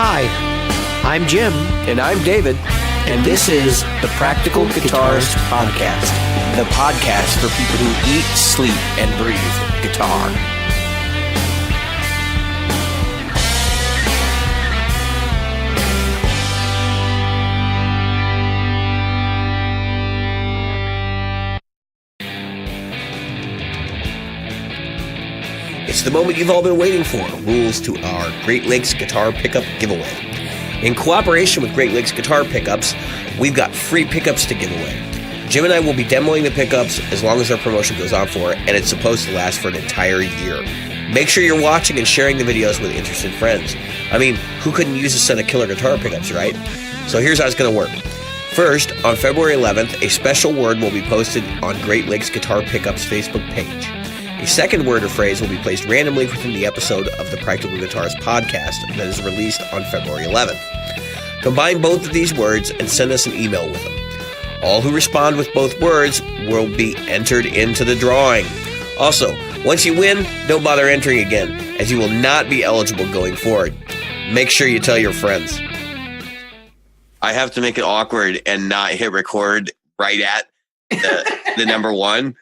Hi, I'm Jim. And I'm David. And this is the Practical Guitarist Podcast. The podcast for people who eat, sleep, and breathe guitar. It's the moment you've all been waiting for. Rules to our Great Lakes Guitar Pickup Giveaway. In cooperation with Great Lakes Guitar Pickups, we've got free pickups to give away. Jim and I will be demoing the pickups as long as our promotion goes on for it, and it's supposed to last for an entire year. Make sure you're watching and sharing the videos with interested friends. I mean, who couldn't use a set of killer guitar pickups, right? So here's how it's going to work. First, on February 11th, a special word will be posted on Great Lakes Guitar Pickups Facebook page. A second word or phrase will be placed randomly within the episode of the Practical Guitarist podcast that is released on February 11th. Combine both of these words and send us an email with them. All who respond with both words will be entered into the drawing. Also, once you win, don't bother entering again, as you will not be eligible going forward. Make sure you tell your friends. I have to make it awkward and not hit record right at the number one,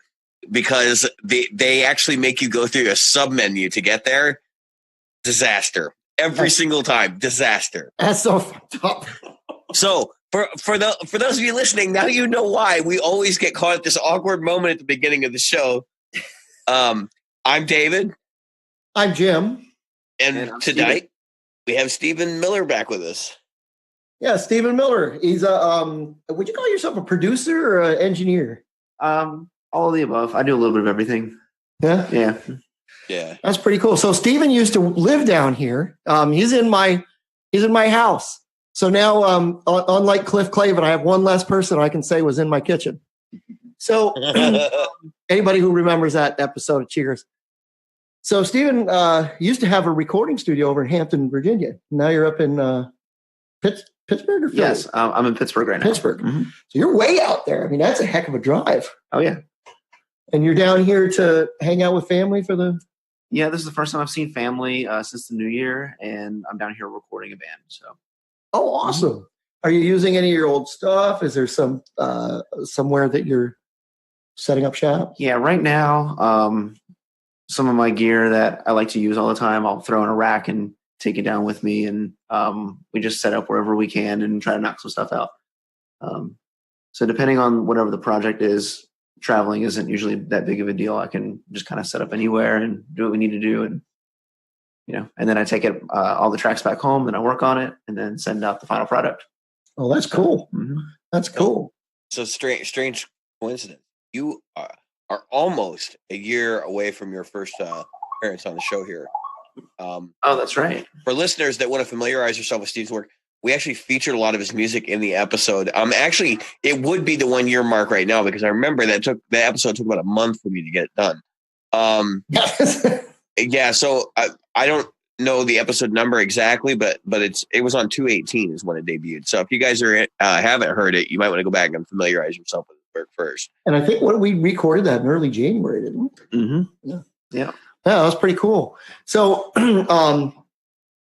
because they actually make you go through a sub-menu to get there. Disaster. Every single time. Disaster. That's so fucked up. So for those of you listening, now you know why we always get caught at this awkward moment at the beginning of the show. I'm David. I'm Jim. And tonight we have Stephen Miller back with us. Yeah, Stephen Miller. He's would you call yourself a producer or an engineer? All of the above. I do a little bit of everything. Yeah. Yeah. That's pretty cool. So Stephen used to live down here. He's in my house. So now, unlike Cliff Clavin, I have one less person I can say was in my kitchen. So anybody who remembers that episode of Cheers. So Stephen used to have a recording studio over in Hampton, Virginia. Now you're up in Pittsburgh or Philly? Yes, I'm in Pittsburgh right now. Pittsburgh. Mm-hmm. So you're way out there. I mean, that's a heck of a drive. Oh, yeah. And you're down here to hang out with family for the... Yeah, this is the first time I've seen family since the new year, and I'm down here recording a band. So. Oh, awesome. Are you using any of your old stuff? Is there some somewhere that you're setting up shop? Yeah, right now, some of my gear that I like to use all the time, I'll throw in a rack and take it down with me, and we just set up wherever we can and try to knock some stuff out. So depending on whatever the project is, traveling isn't usually that big of a deal. I can just kind of set up anywhere and do what we need to do, and and then I take it all the tracks back home, and I work on it, and then send out the final product. Oh, that's cool. Mm-hmm. That's cool. So strange coincidence. You are almost a year away from your first appearance on the show here. Oh, that's right. For listeners that want to familiarize yourself with Steve's work, we actually featured a lot of his music in the episode. Actually, it would be the 1 year mark right now, because I remember the episode took about a month for me to get it done. Yeah. So I don't know the episode number exactly, but it was on 2/18 is when it debuted. So if you guys haven't heard it, you might want to go back and familiarize yourself with the work first. And I think we recorded that in early January, didn't we? Mm-hmm. Yeah. Yeah. Yeah, that was pretty cool. So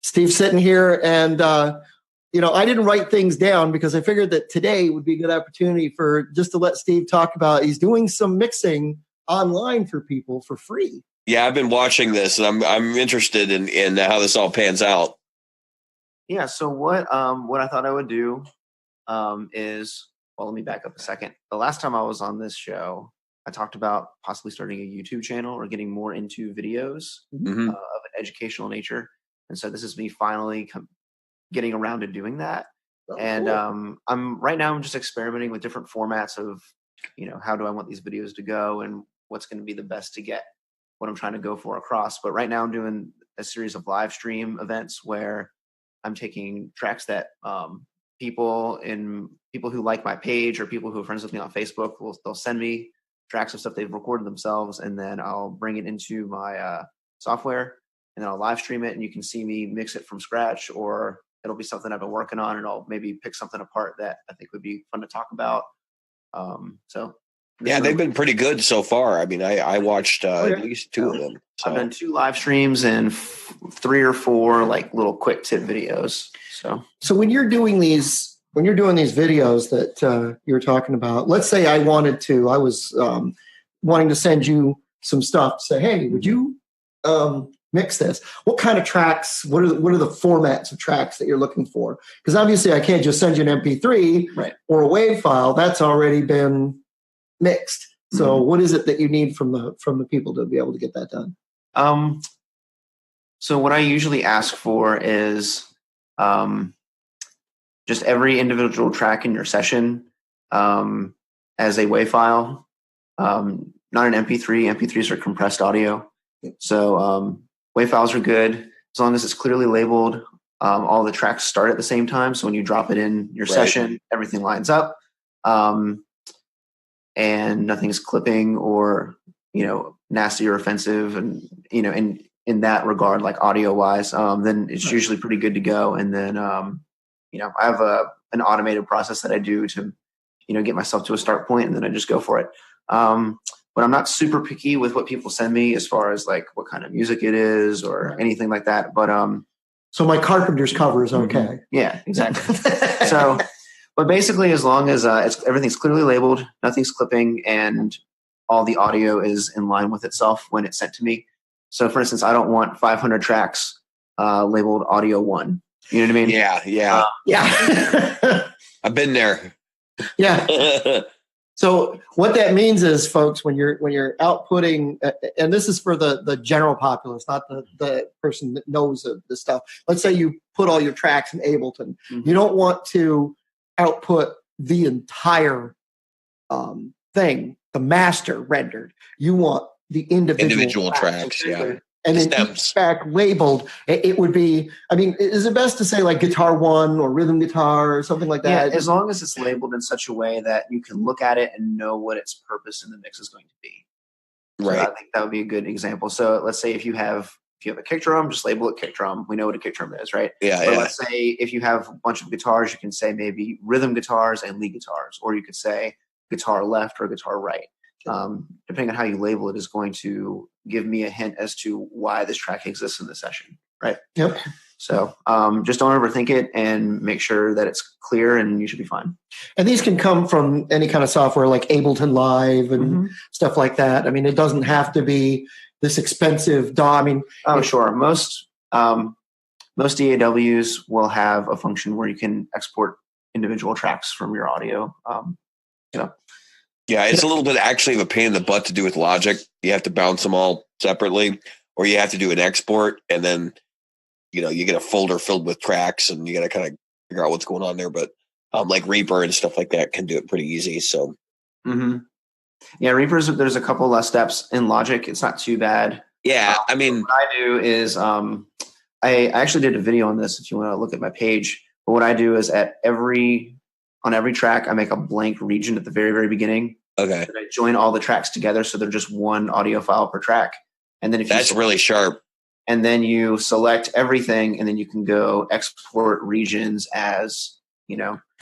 Steve's sitting here, and I didn't write things down because I figured that today would be a good opportunity to let Steve talk about. He's doing some mixing online for people for free. Yeah, I've been watching this, and I'm interested in how this all pans out. Yeah. So what I thought I would do is, well, let me back up a second. The last time I was on this show, I talked about possibly starting a YouTube channel or getting more into videos Mm-hmm. of an educational nature. And so this is me finally getting around to doing that. Oh, And cool. I'm just experimenting with different formats of, how do I want these videos to go and what's going to be the best to get what I'm trying to go for across. But right now I'm doing a series of live stream events where I'm taking tracks that people who like my page or people who are friends with me on Facebook they'll send me tracks of stuff they've recorded themselves, and then I'll bring it into my software, and then I'll live stream it, and you can see me mix it from scratch, or it'll be something I've been working on, and I'll maybe pick something apart that I think would be fun to talk about. So Yeah, they've been pretty good so far. I mean, I watched at least 2 of them. So. I've done 2 live streams and 3 or 4 like little quick tip videos. So when you're doing these videos that you're talking about, let's say I was wanting to send you some stuff to say, hey, would you mix this? What kind of tracks? What are the formats of tracks that you're looking for? Because obviously I can't just send you an MP3 or a WAV file. That's already been mixed. So what is it that you need from the people to be able to get that done? So what I usually ask for is just every individual track in your session as a WAV file, not an MP3. MP3s are compressed audio. So WAV files are good as long as it's clearly labeled. All the tracks start at the same time. So when you drop it in your session, everything lines up. And nothing's clipping or, nasty or offensive. And, in that regard, like audio wise, then it's usually pretty good to go. And then, I have an automated process that I do to, get myself to a start point, and then I just go for it. But I'm not super picky with what people send me as far as like what kind of music it is or anything like that. But so my Carpenter's cover is okay. Yeah, exactly. So, but basically, as long as everything's clearly labeled, nothing's clipping, and all the audio is in line with itself when it's sent to me. So, for instance, I don't want 500 tracks labeled audio 1. You know what I mean? Yeah. Yeah. I've been there. Yeah. So what that means is, folks, when you're outputting, and this is for the general populace, not the person that knows the stuff. Let's say you put all your tracks in Ableton. You don't want to output the entire thing, the master rendered. You want the individual tracks. Yeah. And then each track labeled. It would be, is it best to say like guitar 1 or rhythm guitar or something like that? Yeah, as long as it's labeled in such a way that you can look at it and know what its purpose in the mix is going to be. Right. So I think that would be a good example. So let's say if you have a kick drum, just label it kick drum. We know what a kick drum is, right? Yeah. But let's say if you have a bunch of guitars, you can say maybe rhythm guitars and lead guitars, or you could say guitar left or guitar right. Depending on how you label it is going to give me a hint as to why this track exists in the session, right? Yep. So just don't overthink it and make sure that it's clear, and you should be fine. And these can come from any kind of software like Ableton Live and stuff like that. It doesn't have to be this expensive DAW. Sure. Most DAWs will have a function where you can export individual tracks from your audio. Yeah, it's a little bit actually of a pain in the butt to do with Logic. You have to bounce them all separately, or you have to do an export, and then you get a folder filled with tracks, and you got to kind of figure out what's going on there. But like Reaper and stuff like that can do it pretty easy. So, yeah, Reaper's there's a couple less steps in Logic. It's not too bad. Yeah, what I do is I actually did a video on this. If you want to look at my page, but what I do is on every track, I make a blank region at the very, very beginning. Okay. And I join all the tracks together, so they're just one audio file per track. And then that's really sharp. And then you select everything, and then you can go export regions as,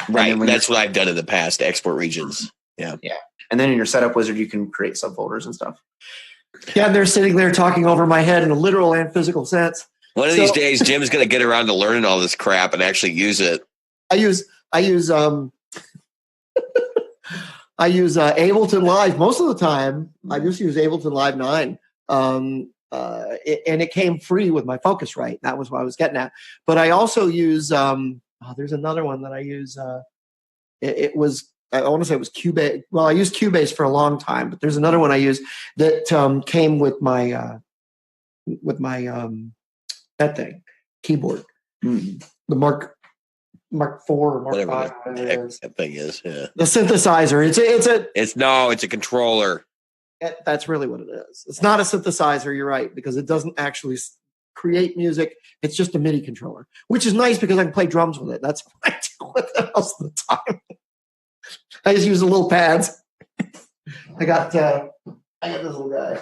Right. That's what I've done in the past, export regions. Yeah. Yeah. And then in your setup wizard, you can create subfolders and stuff. Yeah, they're sitting there talking over my head in a literal and physical sense. One of these days, Jim's going to get around to learning all this crap and actually use it. I use Ableton Live most of the time. I just use Ableton Live 9, and it came free with my Focusrite. That was what I was getting at. But I also use there's another one that I use. It was, I want to say it was Cubase. Well, I used Cubase for a long time, but there's another one I use that came with my that thing keyboard, the Mark IV or Mark V, whatever the heck that thing is. Yeah. The synthesizer. It's a controller. That's really what it is. It's not a synthesizer. You're right, because it doesn't actually create music. It's just a MIDI controller, which is nice because I can play drums with it. That's what I do with it most of the time. I just use the little pads. I got this little guy.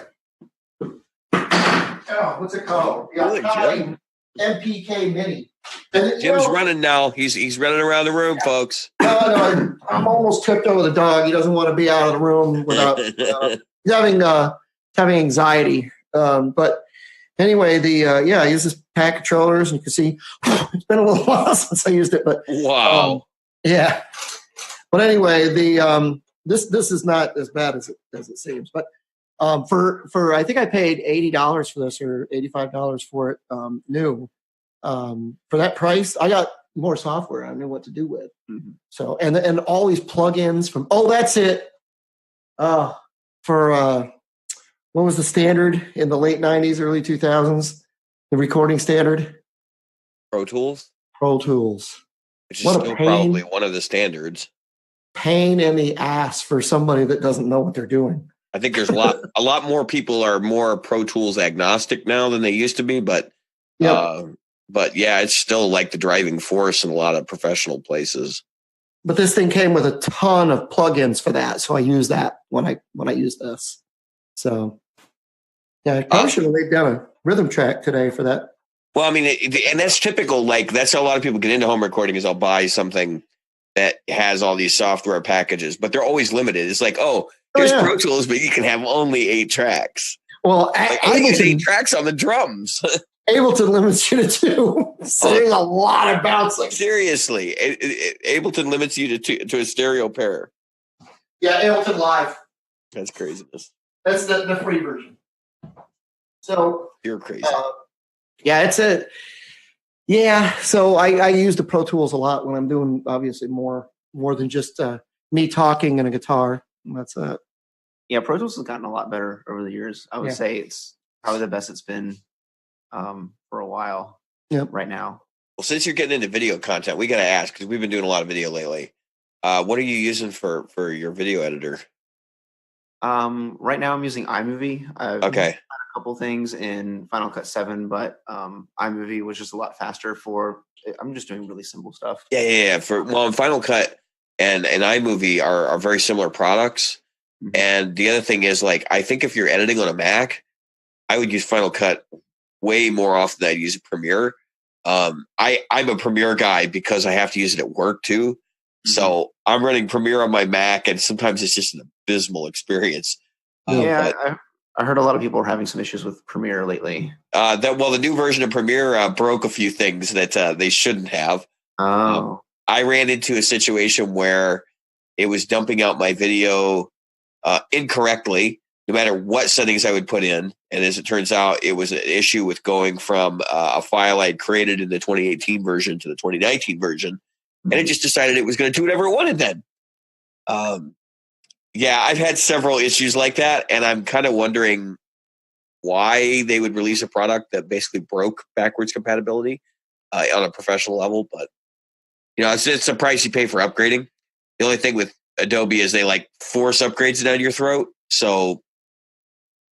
Oh, what's it called? Really, Jim? MPK Mini. And, Jim's running now. He's running around the room, folks. No, I'm almost tripped over the dog. He doesn't want to be out of the room without. He's having anxiety. But anyway, I use this pack controllers, and you can see it's been a little while since I used it. But wow, yeah. But anyway, this is not as bad as it seems. But for I think I paid $80 for this or $85 for it new. For that price, I got more software. I knew what to do with. Mm-hmm. So and all these plugins from that's it. For what was the standard in the late 90s, early 2000s? The recording standard? Pro Tools. Pro Tools. Which is still probably one of the standards. Pain in the ass for somebody that doesn't know what they're doing. I think there's a lot more people are more Pro Tools agnostic now than they used to be, but yeah, it's still like the driving force in a lot of professional places. But this thing came with a ton of plugins for that, so I use that when I use this. So yeah, I probably should have laid down a rhythm track today for that. Well, I mean, and that's typical. Like that's how a lot of people get into home recording is I'll buy something that has all these software packages, but they're always limited. It's like, here's Pro Tools, but you can have only 8 tracks. Well, I get 8 tracks on the drums. Ableton limits you to 2. Saying a lot of bouncing. Seriously, Ableton limits you to a stereo pair. Yeah, Ableton Live. That's craziness. That's the free version. So you're crazy. So I use the Pro Tools a lot when I'm doing obviously more than just me talking and a guitar. That's it. Yeah, Pro Tools has gotten a lot better over the years. I would say it's probably the best it's been for a while. Right now. Well, since you're getting into video content, we got to ask because we've been doing a lot of video lately. What are you using for your video editor? Right now I'm using iMovie. I've okay. Used a couple things in Final Cut 7, but iMovie was just a lot faster I'm just doing really simple stuff. Yeah. Final Cut and iMovie are very similar products. Mm-hmm. And the other thing is, like, I think if you're editing on a Mac, I would use Final Cut way more often than I'd use Premiere. I'm a Premiere guy because I have to use it at work too. Mm-hmm. So I'm running Premiere on my Mac, and sometimes it's just an abysmal experience. I heard a lot of people are having some issues with Premiere lately. The new version of Premiere broke a few things that they shouldn't have. I ran into a situation where it was dumping out my video incorrectly, no matter what settings I would put in. And as it turns out, it was an issue with going from a file I'd created in the 2018 version to the 2019 version. And it just decided it was going to do whatever it wanted then. I've had several issues like that. And I'm kind of wondering why they would release a product that basically broke backwards compatibility on a professional level. But, it's a price you pay for upgrading. The only thing with Adobe is they force upgrades down your throat. So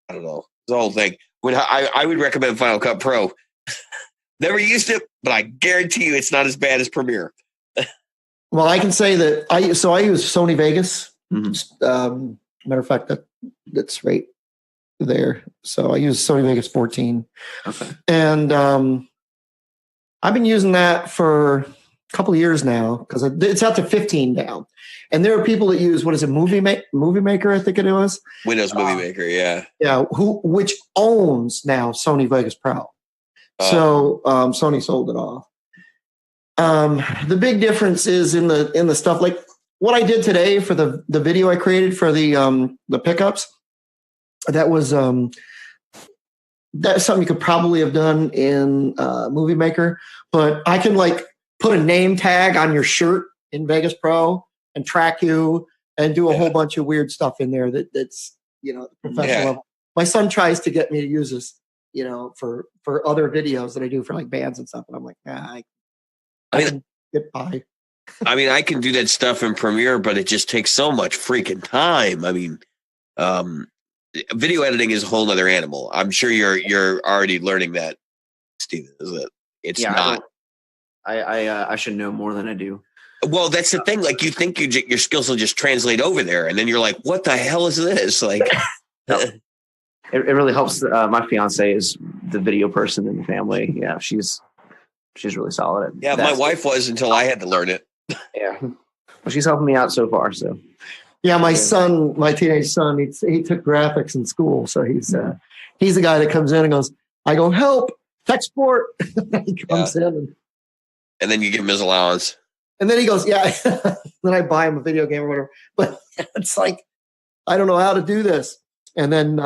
I don't know. The whole thing. When I would recommend Final Cut Pro. Never used it, but I guarantee you it's not as bad as Premiere. Well, I can say that I use Sony Vegas. Mm-hmm. Matter of fact, that's right there. So I use Sony Vegas 14. Okay. And I've been using that for a couple of years now because it's out to 15 now. And there are people that use, what is it, Movie Maker, I think it was. Windows Movie Maker, yeah. Yeah, which owns now Sony Vegas Pro. So Sony sold it off. The big difference is in the stuff like what I did today for the video I created for the pickups. That was that's something you could probably have done in Movie Maker, but I can put a name tag on your shirt in Vegas Pro and track you and do a whole bunch of weird stuff in there that's professional level. My son tries to get me to use this, for other videos that I do for bands and stuff, and I'm like, I can get by. I mean, I can do that stuff in Premiere, but it just takes so much freaking time. I mean, video editing is a whole other animal. I'm sure you're already learning that, Steven. Is it? It's not. I should know more than I do. Well, that's the thing. You think your skills will just translate over there, and then you're like, "What the hell is this?" it really helps. My fiance is the video person in the family. Yeah, she's really solid at Yeah, that. my wife was until I had to learn it. Yeah, well, she's helping me out so far. So Yeah, my son, my teenage son, he took graphics in school, so he's the guy that comes in and goes, I go, help, tech support. He comes in and then you give him his allowance. and then he goes, yeah. Then I buy him a video game or whatever. But it's like, I don't know how to do this. And then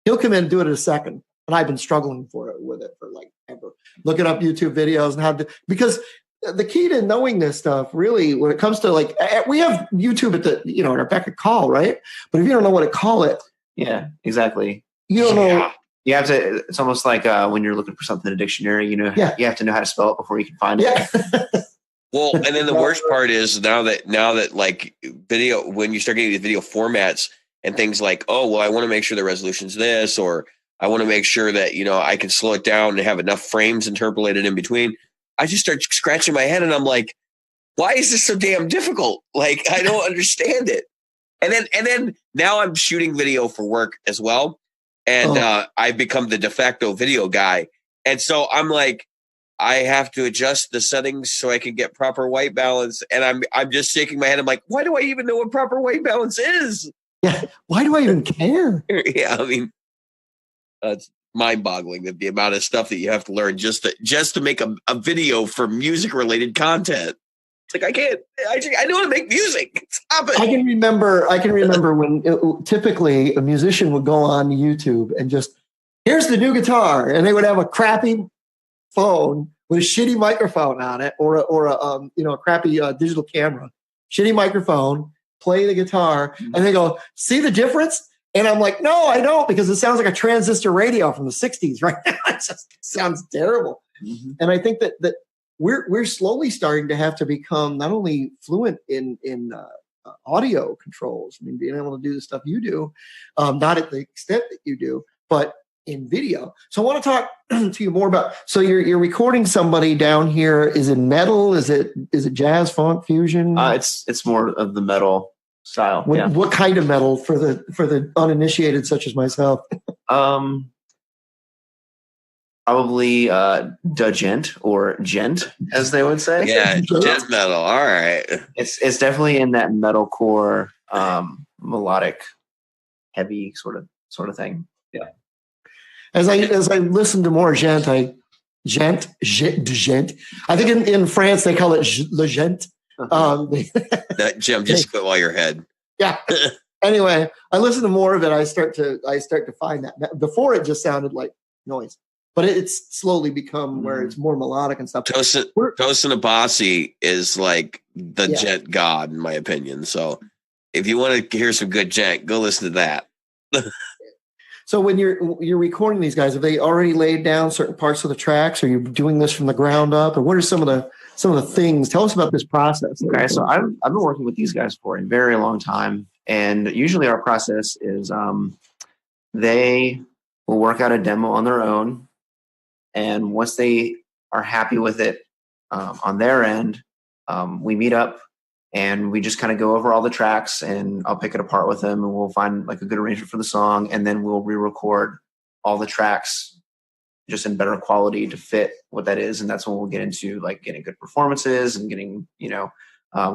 he'll come in and do it in a second. And I've been struggling with it for like ever. Looking up YouTube videos and how to, because the key to knowing this stuff, really, when it comes to like, we have YouTube at the, at our beck and call, right? But if you don't know what to call it, yeah, exactly. you don't know. You have to. It's almost like when you're looking for something in a dictionary. You have to know how to spell it before you can find it. Yeah. Well, and then the worst part is now that like video, when you start getting these video formats and things like, oh, well, I want to make sure the resolution's this, or I want to make sure that, I can slow it down and have enough frames interpolated in between. I just start scratching my head and I'm like, why is this so damn difficult? Like, I don't understand it. And then now I'm shooting video for work as well. And I've become the de facto video guy. And so I'm like, I have to adjust the settings so I can get proper white balance. And I'm just shaking my head. I'm like, why do I even know what proper white balance is? Yeah. Why do I even care? Yeah, I mean, it's mind-boggling the amount of stuff that you have to learn just to make a video for music-related content. It's like I know how to make music. Stop it. I can remember when typically a musician would go on YouTube and just, here's the new guitar, and they would have a crappy phone with a shitty microphone on it, or a crappy digital camera, shitty microphone, play the guitar, and they go, see the difference? And I'm like, no, I don't, because it sounds like a transistor radio from the 60s right now. It just sounds terrible. Mm-hmm. And I think that we're slowly starting to have to become not only fluent in audio controls, I mean, being able to do the stuff you do, not at the extent that you do, but in video. So I want to talk to you more about, so you're recording somebody down here. Is it metal? Is it jazz, funk, fusion? It's more of the metal style. What kind of metal for the uninitiated such as myself? Probably djent or gent, as they would say. Yeah, gent metal. All right. It's definitely in that metalcore, melodic, heavy sort of thing. Yeah. As I listen to more gent, gent. I think in France they call it le gent. Jim, just quit while you're ahead. Yeah. Anyway, I listen to more of it. I start to find that. Before it just sounded like noise, but it's slowly become where it's more melodic and stuff. Tosin Abasi is like the gent god, in my opinion. So if you want to hear some good gent, go listen to that. So when you're recording these guys, have they already laid down certain parts of the tracks? Are you doing this from the ground up, or what are some of the things? Tell us about this process. Okay, so I've been working with these guys for a very long time, and usually our process is they will work out a demo on their own, and once they are happy with it on their end, we meet up. And we just kind of go over all the tracks, and I'll pick it apart with them, and we'll find like a good arrangement for the song, and then we'll re-record all the tracks just in better quality to fit what that is. And that's when we'll get into like getting good performances and getting,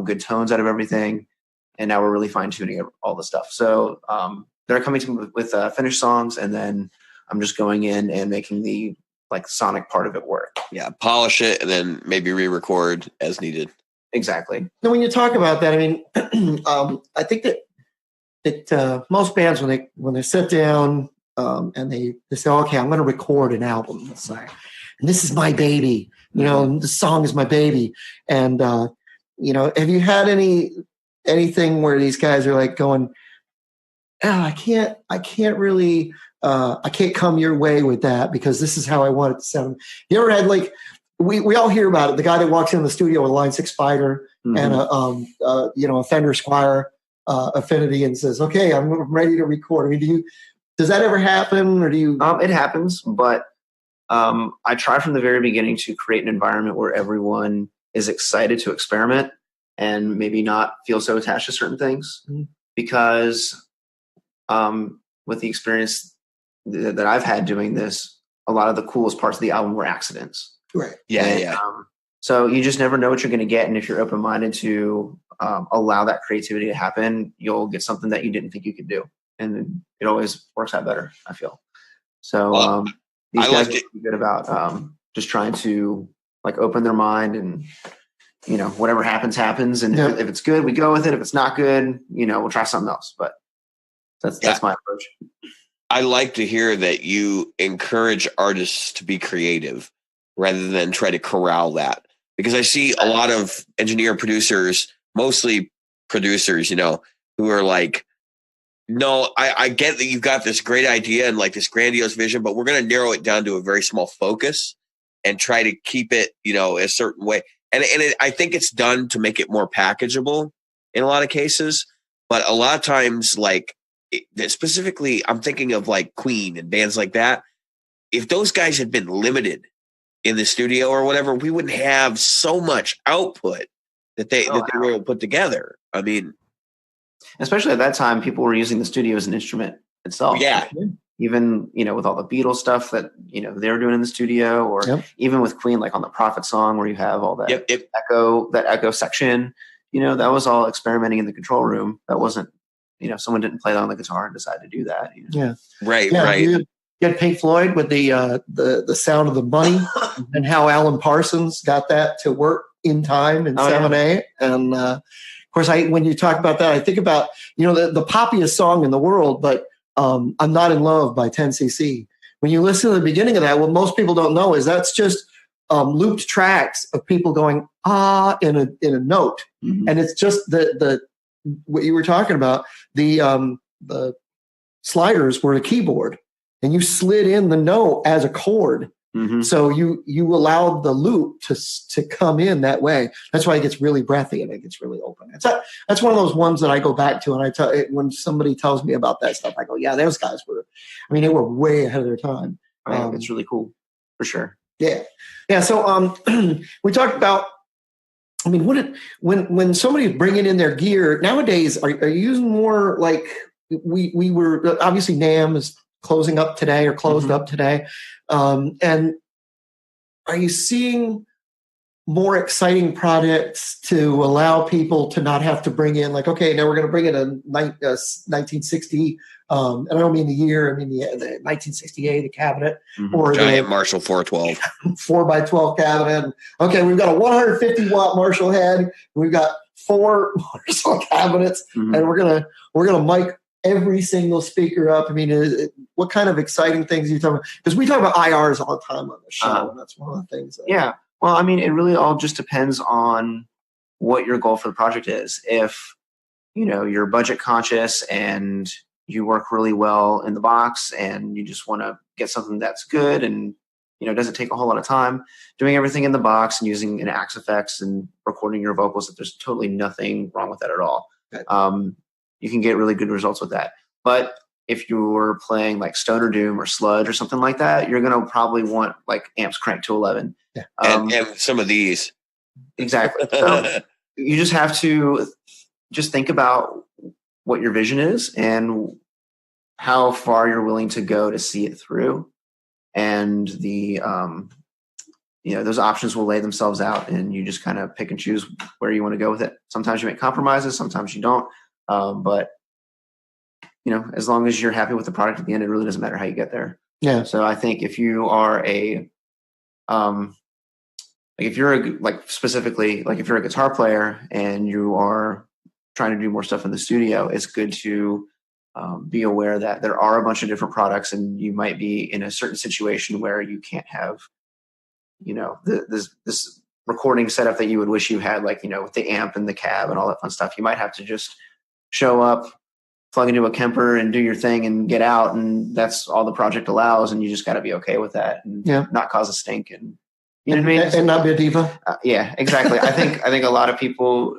good tones out of everything. And now we're really fine tuning all the stuff. So they're coming to me with finished songs, and then I'm just going in and making the like sonic part of it work. Yeah, polish it and then maybe re-record as needed. Exactly. Now, when you talk about that, I mean, I think that most bands when they sit down and they say, okay, I'm going to record an album, let's say, and this is my baby, the song is my baby, and have you had anything where these guys are like going, I can't really. I can't come your way with that because this is how I want it to sound. You ever had like, we all hear about it. The guy that walks in the studio with a Line 6 Spider and a Fender Squier Affinity and says, okay, I'm ready to record. I mean, does that ever happen, or do you? It happens, but I try from the very beginning to create an environment where everyone is excited to experiment and maybe not feel so attached to certain things, because with the experience that I've had doing this, a lot of the coolest parts of the album were accidents. Right. Yeah. So you just never know what you're going to get, and if you're open-minded to allow that creativity to happen, you'll get something that you didn't think you could do, and it always works out better, I feel. So these guys are really good about just trying to like open their mind, and whatever happens, and if it's good, we go with it. If it's not good, we'll try something else. But that's my approach. I like to hear that you encourage artists to be creative rather than try to corral that. Because I see a lot of engineer producers, mostly producers, who are like, no, I get that you've got this great idea and like this grandiose vision, but we're going to narrow it down to a very small focus and try to keep it, a certain way. And I think it's done to make it more packageable in a lot of cases. But a lot of times, like specifically, I'm thinking of like Queen and bands like that. If those guys had been limited in the studio or whatever, we wouldn't have so much output that they were able to put together. I mean, especially at that time, people were using the studio as an instrument itself. Yeah. Even, with all the Beatles stuff that, they were doing in the studio, or even with Queen, like on the Prophet song where you have all that echo section, that was all experimenting in the control room. That wasn't, someone didn't play that on the guitar and decide to do that. Yeah. Right. You had Pink Floyd with the sound of the bunny and how Alan Parsons got that to work in time in 7/8. And of course, when you talk about that, I think about the poppiest song in the world, but "I'm Not in Love" by 10cc. When you listen to the beginning of that, what most people don't know is that's just looped tracks of people going in a note, and it's just the what you were talking about. The sliders were the keyboard. And you slid in the note as a chord. Mm-hmm. So you allowed the loop to come in that way. That's why it gets really breathy and it gets really open. That's one of those ones that I go back to, and when somebody tells me about that stuff, I go, yeah, those guys they were way ahead of their time. It's really cool, for sure. Yeah. Yeah. So we talked about, when somebody's bringing in their gear nowadays, are you using more like we were, obviously NAMM is closing up today or closed up today. And are you seeing more exciting projects to allow people to not have to bring in like, okay, now we're going to bring in a 1960, and I don't mean the year, I mean the 1968, a cabinet, or giant Marshall 412, 4x12 cabinet. And, okay, we've got a 150 watt Marshall head. We've got 4 Marshall cabinets, and we're gonna mic every single speaker up. What kind of exciting things are you talking about? Because we talk about IRs all the time on the show, and that's one of the things. Yeah. Well, it really all just depends on what your goal for the project is. If, you're budget conscious and you work really well in the box and you just want to get something that's good and, doesn't take a whole lot of time, doing everything in the box and using an Axe Effects and recording your vocals, that there's totally nothing wrong with that at all. Okay. You can get really good results with that. But if you're playing like Stoner Doom or Sludge or something like that, you're going to probably want like amps cranked to 11. Yeah. And some of these. Exactly. So you just have to just think about what your vision is and how far you're willing to go to see it through. And those options will lay themselves out, and you just kind of pick and choose where you want to go with it. Sometimes you make compromises, sometimes you don't. But as long as you're happy with the product at the end, it really doesn't matter how you get there. Yeah. So I think if you are if you're a guitar player and you are trying to do more stuff in the studio, it's good to be aware that there are a bunch of different products, and you might be in a certain situation where you can't have, this recording setup that you would wish you had, like, with the amp and the cab and all that fun stuff. You might have to just show up, plug into a Kemper and do your thing and get out. And that's all the project allows. And you just got to be okay with that and not cause a stink. And you know what I mean? And not be a diva. Yeah, exactly. I think a lot of people,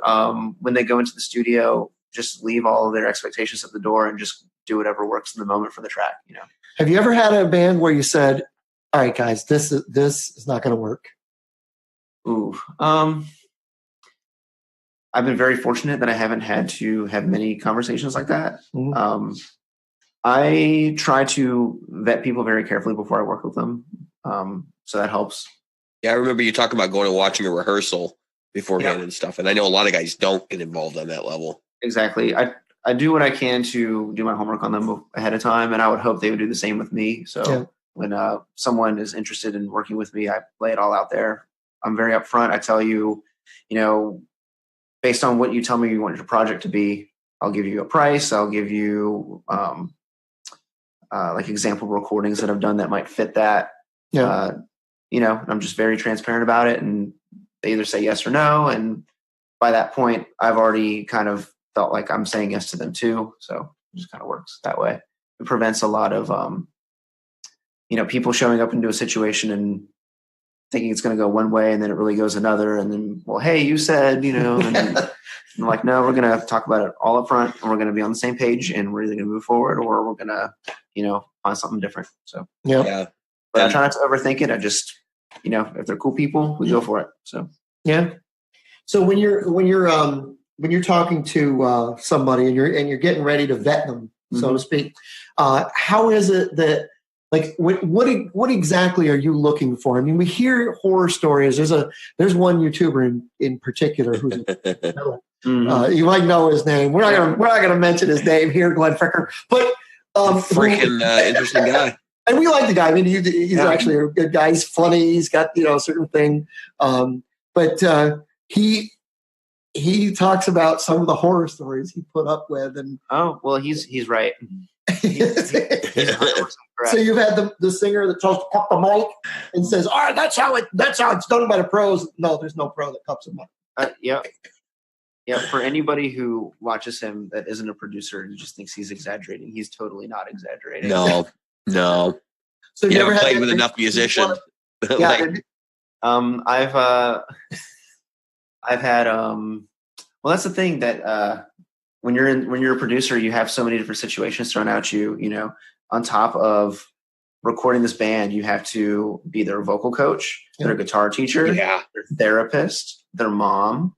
when they go into the studio, just leave all of their expectations at the door and just do whatever works in the moment for the track. Have you ever had a band where you said, all right, guys, this is not going to work? Ooh. I've been very fortunate that I haven't had to have many conversations like that. Mm-hmm. I try to vet people very carefully before I work with them. So that helps. Yeah, I remember you talking about going and watching a rehearsal beforehand and stuff. And I know a lot of guys don't get involved on that level. Exactly. I do what I can to do my homework on them ahead of time, and I would hope they would do the same with me. So when someone is interested in working with me, I lay it all out there. I'm very upfront. I tell you, based on what you tell me you want your project to be, I'll give you a price. I'll give you like example recordings that I've done that might fit that. Yeah. I'm just very transparent about it, and they either say yes or no. And by that point, I've already kind of felt like I'm saying yes to them too. So it just kind of works that way. It prevents a lot of, people showing up into a situation and thinking it's going to go one way and then it really goes another. And then, well, hey, you said, and then I'm like, no, we're going to talk about it all up front, and we're going to be on the same page, and we're either going to move forward or we're going to, find something different. So, yeah. But I try not to overthink it. I just, if they're cool people, we go for it. So, yeah. So when you're talking to somebody and you're getting ready to vet them, so to speak, how is it that, like, what exactly are you looking for? I mean, we hear horror stories. There's one YouTuber in particular who's you might know his name. We're not gonna mention his name here, Glenn Fricker, but freaking interesting guy. And we like the guy. I mean, he's actually a good guy. He's funny. He's got a certain thing, but he talks about some of the horror stories he put up with, and he's right. He's 100% correct. So you've had the singer that tells to cup the mic and says, "All right, that's how it's done by the pros." No, there's no pro that cups a mic. Yeah. For anybody who watches him that isn't a producer and just thinks he's exaggerating, he's totally not exaggerating. No. So you haven't played with enough musicians. I've had that's the thing that when you're a producer, you have so many different situations thrown at you. On top of recording this band, you have to be their vocal coach, their guitar teacher, their therapist, their mom.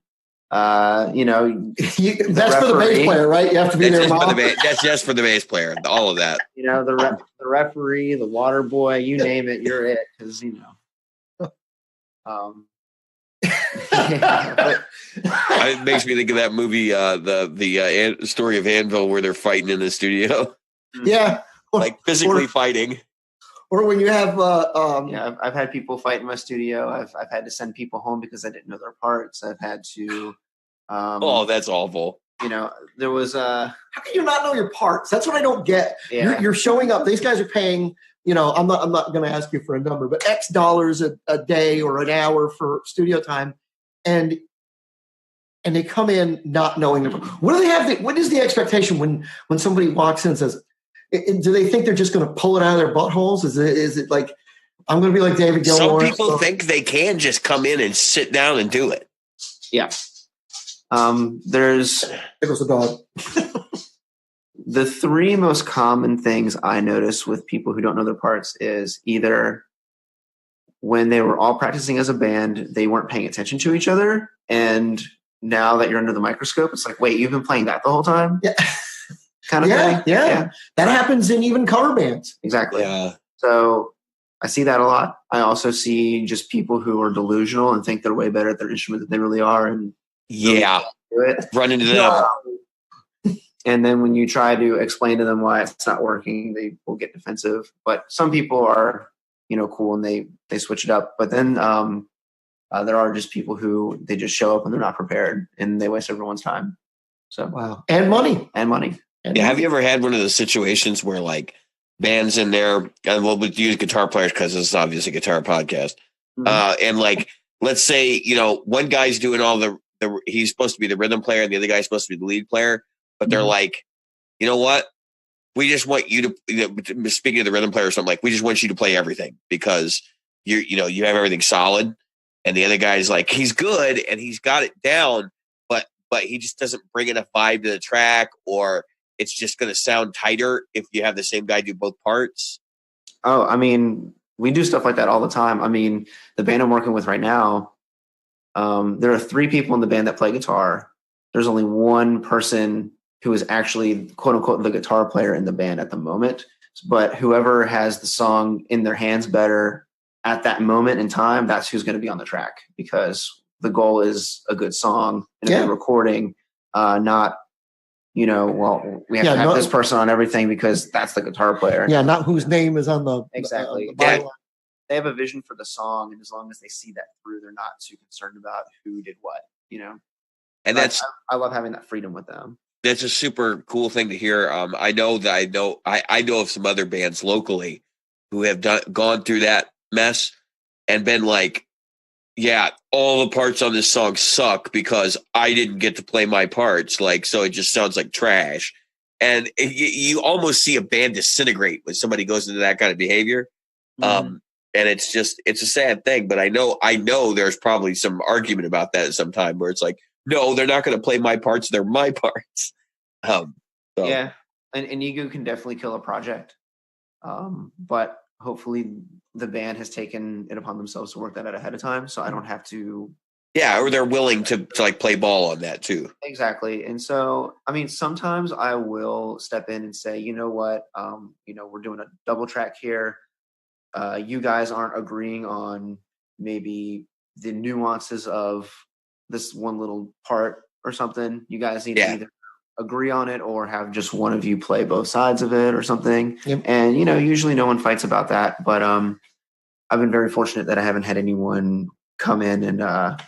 That's for the bass player, right? You have to be their mom. That's just for the bass player. All of that. The referee, the water boy, you name it, you're it. Because it makes me think of that movie, the story of Anvil, where they're fighting in the studio. Yeah, like physically fighting. Or when you have, I've had people fight in my studio. I've had to send people home because I didn't know their parts. I've had to. That's awful. There was how can you not know your parts? That's what I don't get. Yeah. You're showing up. These guys are paying. I'm not going to ask you for a number, but X dollars a day or an hour for studio time, and they come in not knowing their. What do they have? What is the expectation when somebody walks in and says? Do they think they're just going to pull it out of their buttholes? Is it like I'm going to be like David Gilmour? Some people think they can just come in and sit down and do it. Yeah. There goes the dog. The three most common things I notice with people who don't know their parts is either when they were all practicing as a band, they weren't paying attention to each other, and now that you're under the microscope, it's like, wait, you've been playing that the whole time? Yeah. Kind of thing. Yeah. That happens in even cover bands. Exactly. Yeah. So I see that a lot. I also see just people who are delusional and think they're way better at their instrument than they really are. And run into them. And then when you try to explain to them why it's not working, they will get defensive. But some people are, cool and they switch it up. But then there are just people who they just show up and they're not prepared and they waste everyone's time. So wow. And money. Yeah, have you ever had one of those situations where like bands in there, and we'll use guitar players because this is obviously a guitar podcast, and like let's say one guy's doing all the he's supposed to be the rhythm player and the other guy's supposed to be the lead player, but they're like, you know what? We just want you to speaking of the rhythm player or something, like we just want you to play everything because you have everything solid, and the other guy's like he's good and he's got it down, but he just doesn't bring enough vibe to the track, or it's just going to sound tighter if you have the same guy do both parts. Oh, I mean, we do stuff like that all the time. I mean, the band I'm working with right now, there are 3 people in the band that play guitar. There's only one person who is actually quote unquote the guitar player in the band at the moment. But whoever has the song in their hands better at that moment in time, that's who's going to be on the track, because the goal is a good song and a good recording, not, we have to have this person on everything because that's the guitar player. Yeah, not whose name is on the exactly. The they have a vision for the song, and as long as they see that through, they're not too concerned about who did what, And I love having that freedom with them. That's a super cool thing to hear. I know of some other bands locally who have gone through that mess and been like, yeah, all the parts on this song suck because I didn't get to play my parts. Like, so it just sounds like trash. And you almost see a band disintegrate when somebody goes into that kind of behavior. Mm-hmm. And it's a sad thing, but I know there's probably some argument about that at some time where it's like, no, they're not going to play my parts. They're my parts. Yeah. And ego can definitely kill a project. But hopefully the band has taken it upon themselves to work that out ahead of time, so I don't have to. Yeah, or they're willing to like play ball on that too. Exactly. And so, I mean, sometimes I will step in and say, you know what, we're doing a double track here. You guys aren't agreeing on maybe the nuances of this one little part or something. You guys need to either agree on it or have just one of you play both sides of it or something. Yep. And, usually no one fights about that. But I've been very fortunate that I haven't had anyone come in and,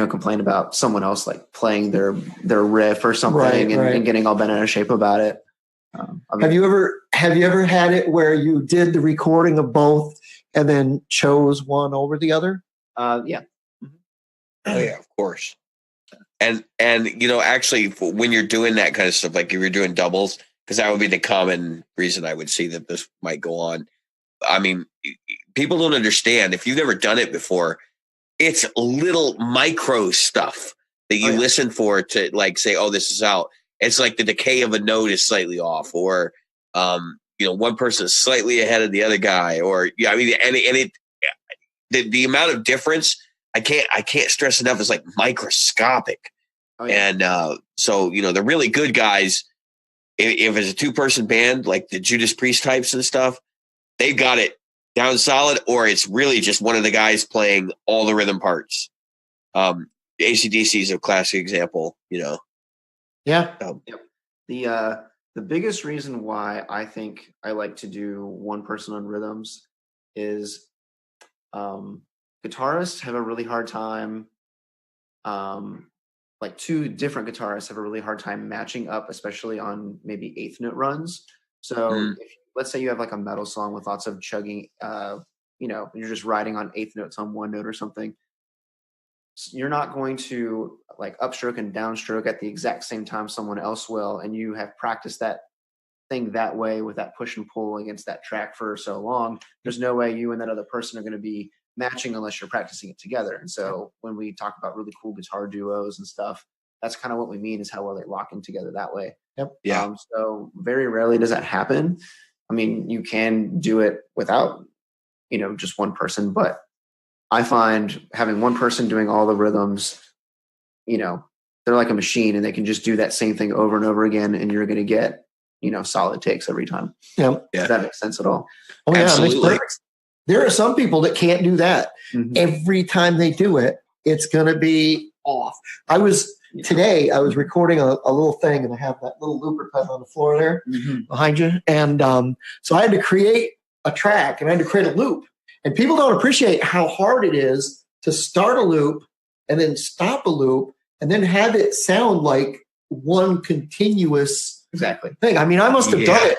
complain about someone else like playing their riff or something and getting all bent out of shape about it. Have you ever had it where you did the recording of both and then chose one over the other? Yeah. Mm-hmm. Oh yeah, of course. And actually, when you're doing that kind of stuff, like if you're doing doubles, because that would be the common reason I would see that this might go on. I mean, people don't understand. If you've never done it before, it's little micro stuff that you listen for to like say, oh, this is out. It's like the decay of a note is slightly off, or one person is slightly ahead of the other guy, or the amount of difference I can't stress enough is like microscopic. Oh, yeah. And so the really good guys, if it's a 2-person band like the Judas Priest types and stuff, they've got it down solid, or it's really just one of the guys playing all the rhythm parts. AC/DC is a classic example, Yeah. Yep. The biggest reason why I think I like to do one person on rhythms is guitarists have a really hard time. Like 2 different guitarists have a really hard time matching up, especially on maybe 8th note runs. So let's say you have like a metal song with lots of chugging, you're just riding on 8th notes on one note or something. You're not going to like upstroke and downstroke at the exact same time someone else will, and you have practiced that thing that way with that push and pull against that track for so long. There's no way you and that other person are going to be matching unless you're practicing it together. And so when we talk about really cool guitar duos and stuff, that's kind of what we mean, is how well they lock in together that way. Yep. Yeah. So very rarely does that happen. I mean, you can do it without, just one person, but I find having one person doing all the rhythms, they're like a machine and they can just do that same thing over and over again, and you're going to get, solid takes every time. Yeah. Does that make sense at all? Oh, yeah. Absolutely. There are some people that can't do that. Mm-hmm. Every time they do it, it's going to be off. Today I was recording a little thing, and I have that little looper pad on the floor there behind you. And so I had to create a track, and I had to create a loop. And people don't appreciate how hard it is to start a loop and then stop a loop and then have it sound like one continuous thing. I mean, I must have done it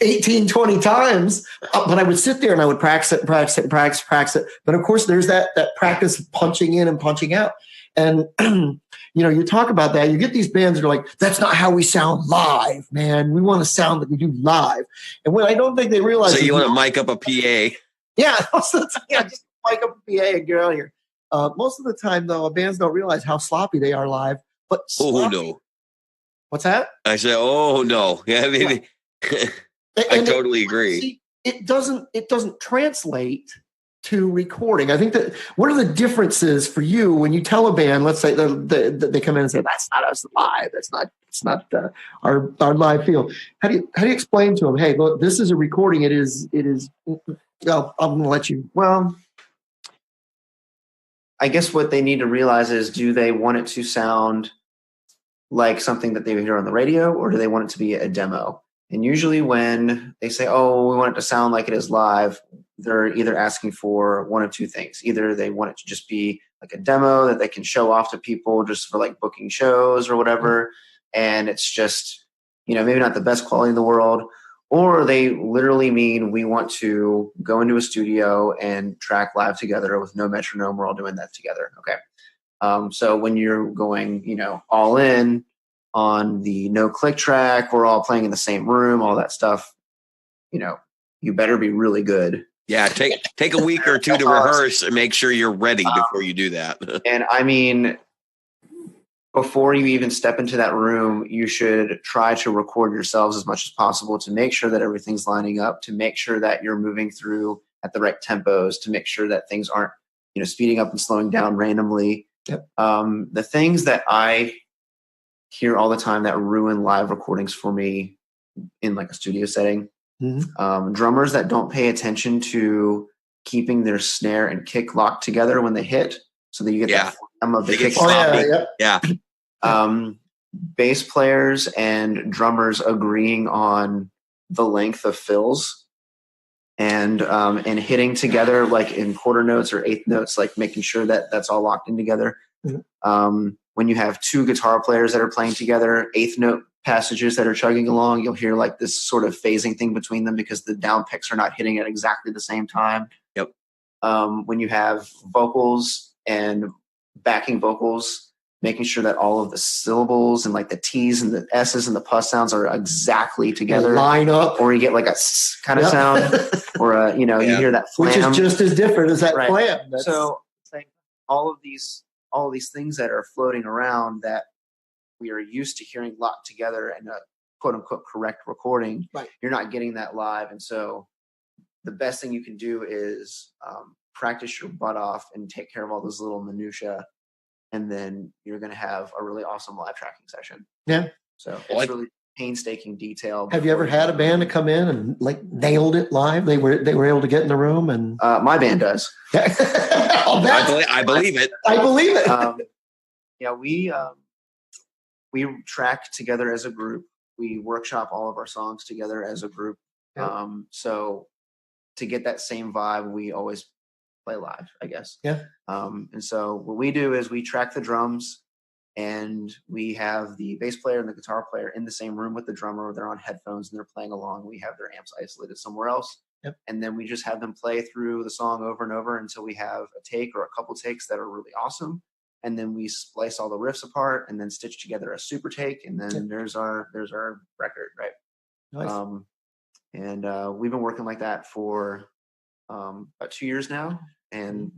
18, 20 times, but I would sit there and I would practice it. But of course, there's that practice of punching in and punching out. And, you talk about that. You get these bands that are like, that's not how we sound live, man. We want to sound like we do live. And when I don't think they realize. So you want to mic up a PA. Yeah, most of the time, just mic up a PA and get out of here. Most of the time, though, bands don't realize how sloppy they are live. But sloppy. Oh, no. What's that? I said, oh, no. Yeah, I mean, I totally agree. See, it doesn't translate to recording? I think that what are the differences for you when you tell a band, let's say they come in and say, that's not us live. It's not our live feel. How do you explain to them, hey, look, this is a recording. It is, well, I'm going to let you. Well, I guess what they need to realize is, do they want it to sound like something that they hear on the radio, or do they want it to be a demo? And usually when they say, oh, we want it to sound like it is live, they're either asking for one of two things. Either they want it to just be like a demo that they can show off to people just for like booking shows or whatever, and it's just, maybe not the best quality in the world, or they literally mean, we want to go into a studio and track live together with no metronome. We're all doing that together. Okay. So when you're going, all in on the no click track, we're all playing in the same room, all that stuff, you better be really good. Yeah, take a week or two to rehearse and make sure you're ready before you do that. And I mean, before you even step into that room, you should try to record yourselves as much as possible to make sure that everything's lining up, to make sure that you're moving through at the right tempos, to make sure that things aren't, speeding up and slowing down randomly. Yep. The things that I hear all the time that ruin live recordings for me in like a studio setting, drummers that don't pay attention to keeping their snare and kick locked together when they hit, so that you get that flam of the kick. Yeah. Bass players and drummers agreeing on the length of fills and hitting together like in quarter notes or eighth notes, like making sure that that's all locked in together. When you have two guitar players that are playing together, eighth note passages that are chugging along, you'll hear like this sort of phasing thing between them because the down picks are not hitting at exactly the same time. Yep. When you have vocals and backing vocals, making sure that all of the syllables and like the T's and the S's and the pus sounds are exactly together. Line up. Or you get like a kind of sound, or you hear that flam. Which is just as different as that flam. So all of these things that are floating around that we are used to hearing locked together in a quote unquote correct recording, you're not getting that live. And so the best thing you can do is practice your butt off and take care of all those little minutia, and then you're going to have a really awesome live tracking session. Yeah. So it's really painstaking detail. Have you ever had a band to come in and like nailed it live? They were able to get in the room, and my band does. I believe it. I believe it. We track together as a group. We workshop all of our songs together as a group. Yep. So to get that same vibe, we always play live, I guess. Yeah. And so what we do is we track the drums, and we have the bass player and the guitar player in the same room with the drummer. They're on headphones and they're playing along. We have their amps isolated somewhere else. Yep. And then we just have them play through the song over and over until we have a take or a couple takes that are really awesome. And then we splice all the riffs apart and then stitch together a super take. And then there's our record, right? Nice. And we've been working like that for about 2 years now, and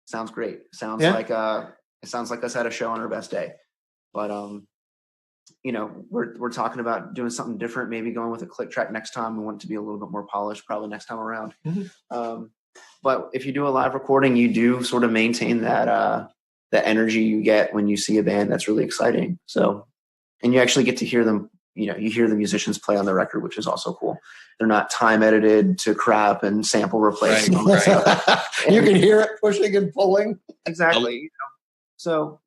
sounds great. Sounds like it sounds like us at a show on our best day. But we're talking about doing something different, maybe going with a click track next time. We want it to be a little bit more polished probably next time around. But if you do a live recording, you do sort of maintain that energy you get when you see a band that's really exciting. So, and you actually get to hear them, you hear the musicians play on the record, which is also cool. They're not time edited to crap and sample replace. Right. You can hear it pushing and pulling. Exactly. So,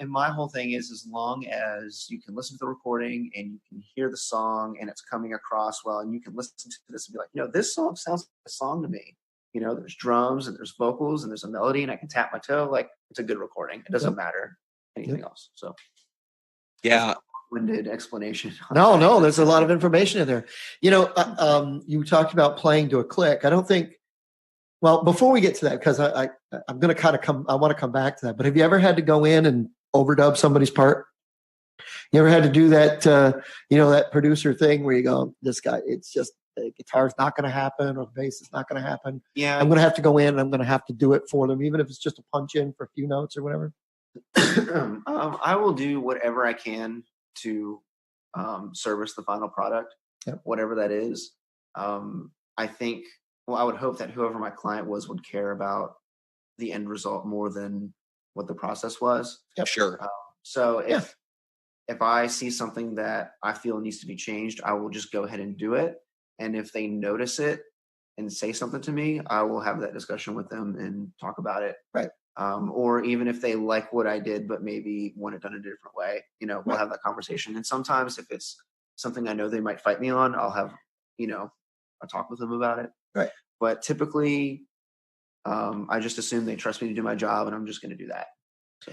and my whole thing is, as long as you can listen to the recording and you can hear the song and it's coming across well, and you can listen to this and be like, this song sounds like a song to me. There's drums and there's vocals and there's a melody and I can tap my toe. Like, it's a good recording. It doesn't matter anything else. So, yeah. Winded explanation. No, there's a lot of information in there. You talked about playing to a click. I don't think. Well, before we get to that, because I'm going to I want to come back to that. But have you ever had to go in and overdub somebody's part? You ever had to do that? That producer thing where you go, this guy, it's just the guitar's not going to happen, or the bass is not going to happen. Yeah, I'm going to have to go in and I'm going to have to do it for them, even if it's just a punch in for a few notes or whatever. I will do whatever I can to service the final product, whatever that is. I think well, I would hope that whoever my client was would care about the end result more than what the process was. Yep. Sure. So if I see something that I feel needs to be changed, I will just go ahead and do it. And if they notice it and say something to me, I will have that discussion with them and talk about it. Right. Or even if they like what I did, but maybe want it done a different way, we'll have that conversation. And sometimes if it's something I know they might fight me on, I'll have, a talk with them about it. Right. But typically, I just assume they trust me to do my job, and I'm just going to do that. So.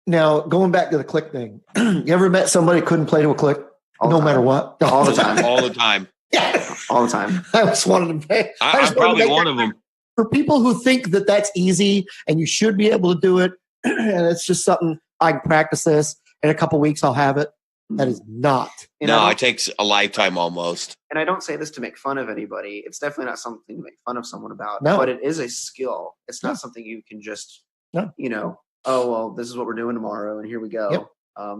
Now, going back to the click thing, you ever met somebody who couldn't play to a click? No matter what? All the time. All the time. Yeah. All the time. I just wanted to pay. I'm probably one of them. For people who think that that's easy and you should be able to do it, and it's just something, I can practice this, in a couple of weeks I'll have it. That is not. No, it takes a lifetime almost. And I don't say this to make fun of anybody. It's definitely not something to make fun of someone about. No. But it is a skill. It's not something you can just, oh, well, this is what we're doing tomorrow, and here we go. Yep.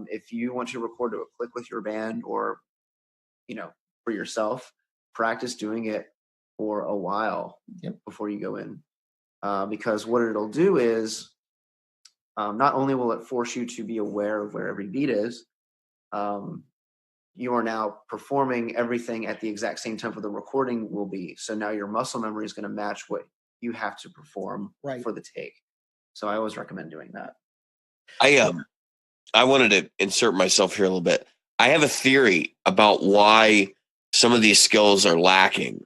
If you want to record to a click with your band or, for yourself, practice doing it for a while before you go in. Because what it'll do is not only will it force you to be aware of where every beat is, you are now performing everything at the exact same tempo the recording will be. So now your muscle memory is going to match what you have to perform for the take. So I always recommend doing that. I wanted to insert myself here a little bit. I have a theory about why some of these skills are lacking.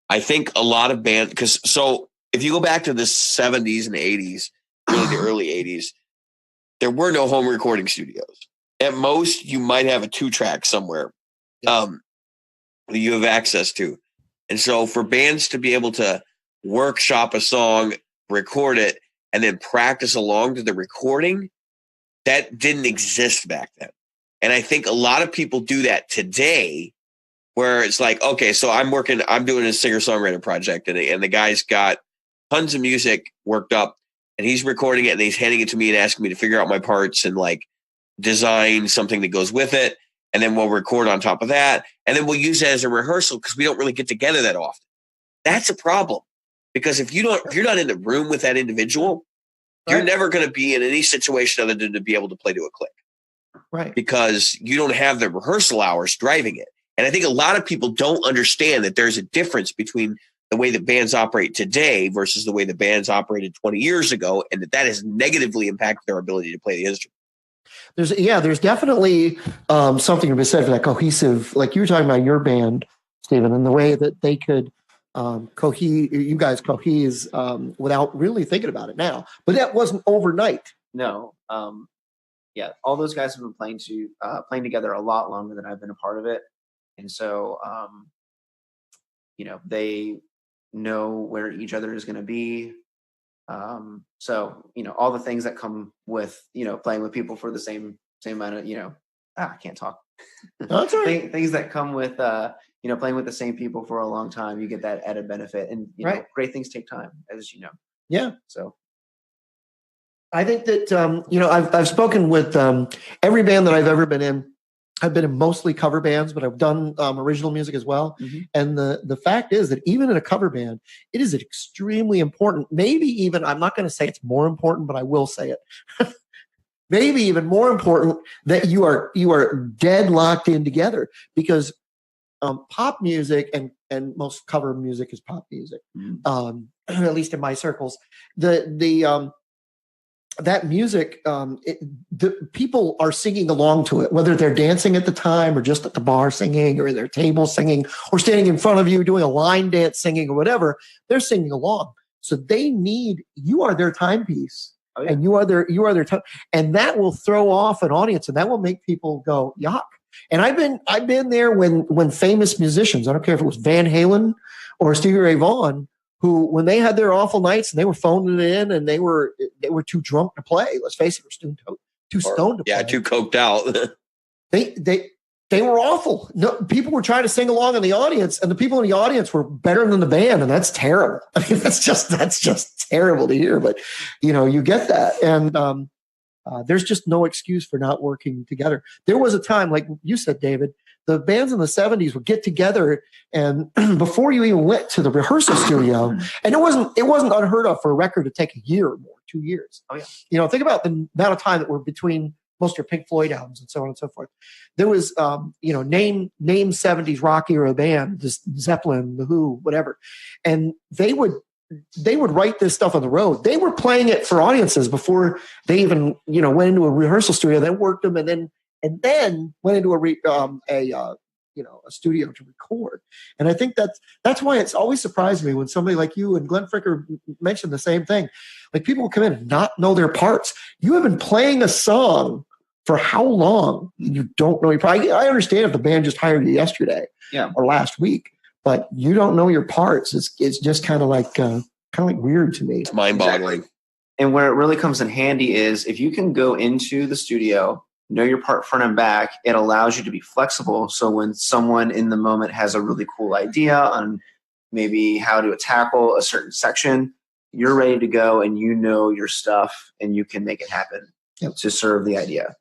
I think a lot of bands, so if you go back to the 70s and 80s, really the early 80s, there were no home recording studios. At most, you might have a 2-track somewhere that you have access to. And so for bands to be able to workshop a song, record it, and then practice along to the recording, that didn't exist back then. And I think a lot of people do that today, where it's like, okay, so I'm doing a singer-songwriter project, and the guy's got tons of music worked up, and he's recording it, and he's handing it to me and asking me to figure out my parts and like design something that goes with it, and then we'll record on top of that, and then we'll use it as a rehearsal because we don't really get together that often. That's a problem, because if you're not in the room with that individual, you're never going to be in any situation other than to be able to play to a click. Right. Because you don't have the rehearsal hours driving it. And I think a lot of people don't understand that there's a difference between the way that bands operate today versus the way the bands operated 20 years ago, and that has negatively impacted their ability to play the instrument. There's definitely something to be said for that cohesive, like you were talking about your band, Stephen, and the way that they could you guys cohese without really thinking about it now. But that wasn't overnight. No. All those guys have been playing together a lot longer than I've been a part of it. And so, they know where each other is going to be. So, all the things that come with, playing with people for the same amount of, I can't talk. That's all right. Things that come with, playing with the same people for a long time, you get that added benefit. And, great things take time, as you know. Yeah. So. I think that, I've spoken with every band that I've ever been in. I've been in mostly cover bands, but I've done original music as well. Mm-hmm. And the fact is that even in a cover band, it is extremely important. Maybe even, I'm not going to say it's more important, but I will say it. Maybe even more important that you are dead locked in together, because pop music and most cover music is pop music. Mm-hmm. At least in my circles, that music, the people are singing along to it, whether they're dancing at the time or just at the bar singing or at their table singing or standing in front of you doing a line dance singing or whatever, they're singing along. So you are their timepiece. Oh, yeah. And you are their time. And that will throw off an audience, and that will make people go, yuck. And I've been there when famous musicians, I don't care if it was Van Halen or Stevie Ray Vaughan, who, when they had their awful nights and they were phoning it in and they were too drunk to play. Let's face it, we're too stoned to play. Yeah, too coked out. They were awful. No, people were trying to sing along in the audience, and the people in the audience were better than the band, and that's terrible. I mean, that's just terrible to hear. But you get that, and there's just no excuse for not working together. There was a time, like you said, David, the bands in the 70s would get together, and before you even went to the rehearsal studio, and it wasn't unheard of for a record to take a year or more, 2 years. Oh yeah. You know, think about the amount of time that were between most of your Pink Floyd albums and so on and so forth. There was, name 70s rock era band, just Zeppelin, The Who, whatever, and they would write this stuff on the road. They were playing it for audiences before they even, went into a rehearsal studio, then worked them, and then went into a studio to record. And I think that's why it's always surprised me when somebody like you and Glenn Fricker mentioned the same thing. Like, people will come in and not know their parts. You have been playing a song for how long? You don't know your part. I understand if the band just hired you yesterday or last week, but you don't know your parts. It's just kind of like weird to me. It's mind-boggling. Exactly. And where it really comes in handy is if you can go into the studio, know your part front and back, it allows you to be flexible. So when someone in the moment has a really cool idea on maybe how to tackle a certain section, you're ready to go and you know your stuff and you can make it happen to serve the idea,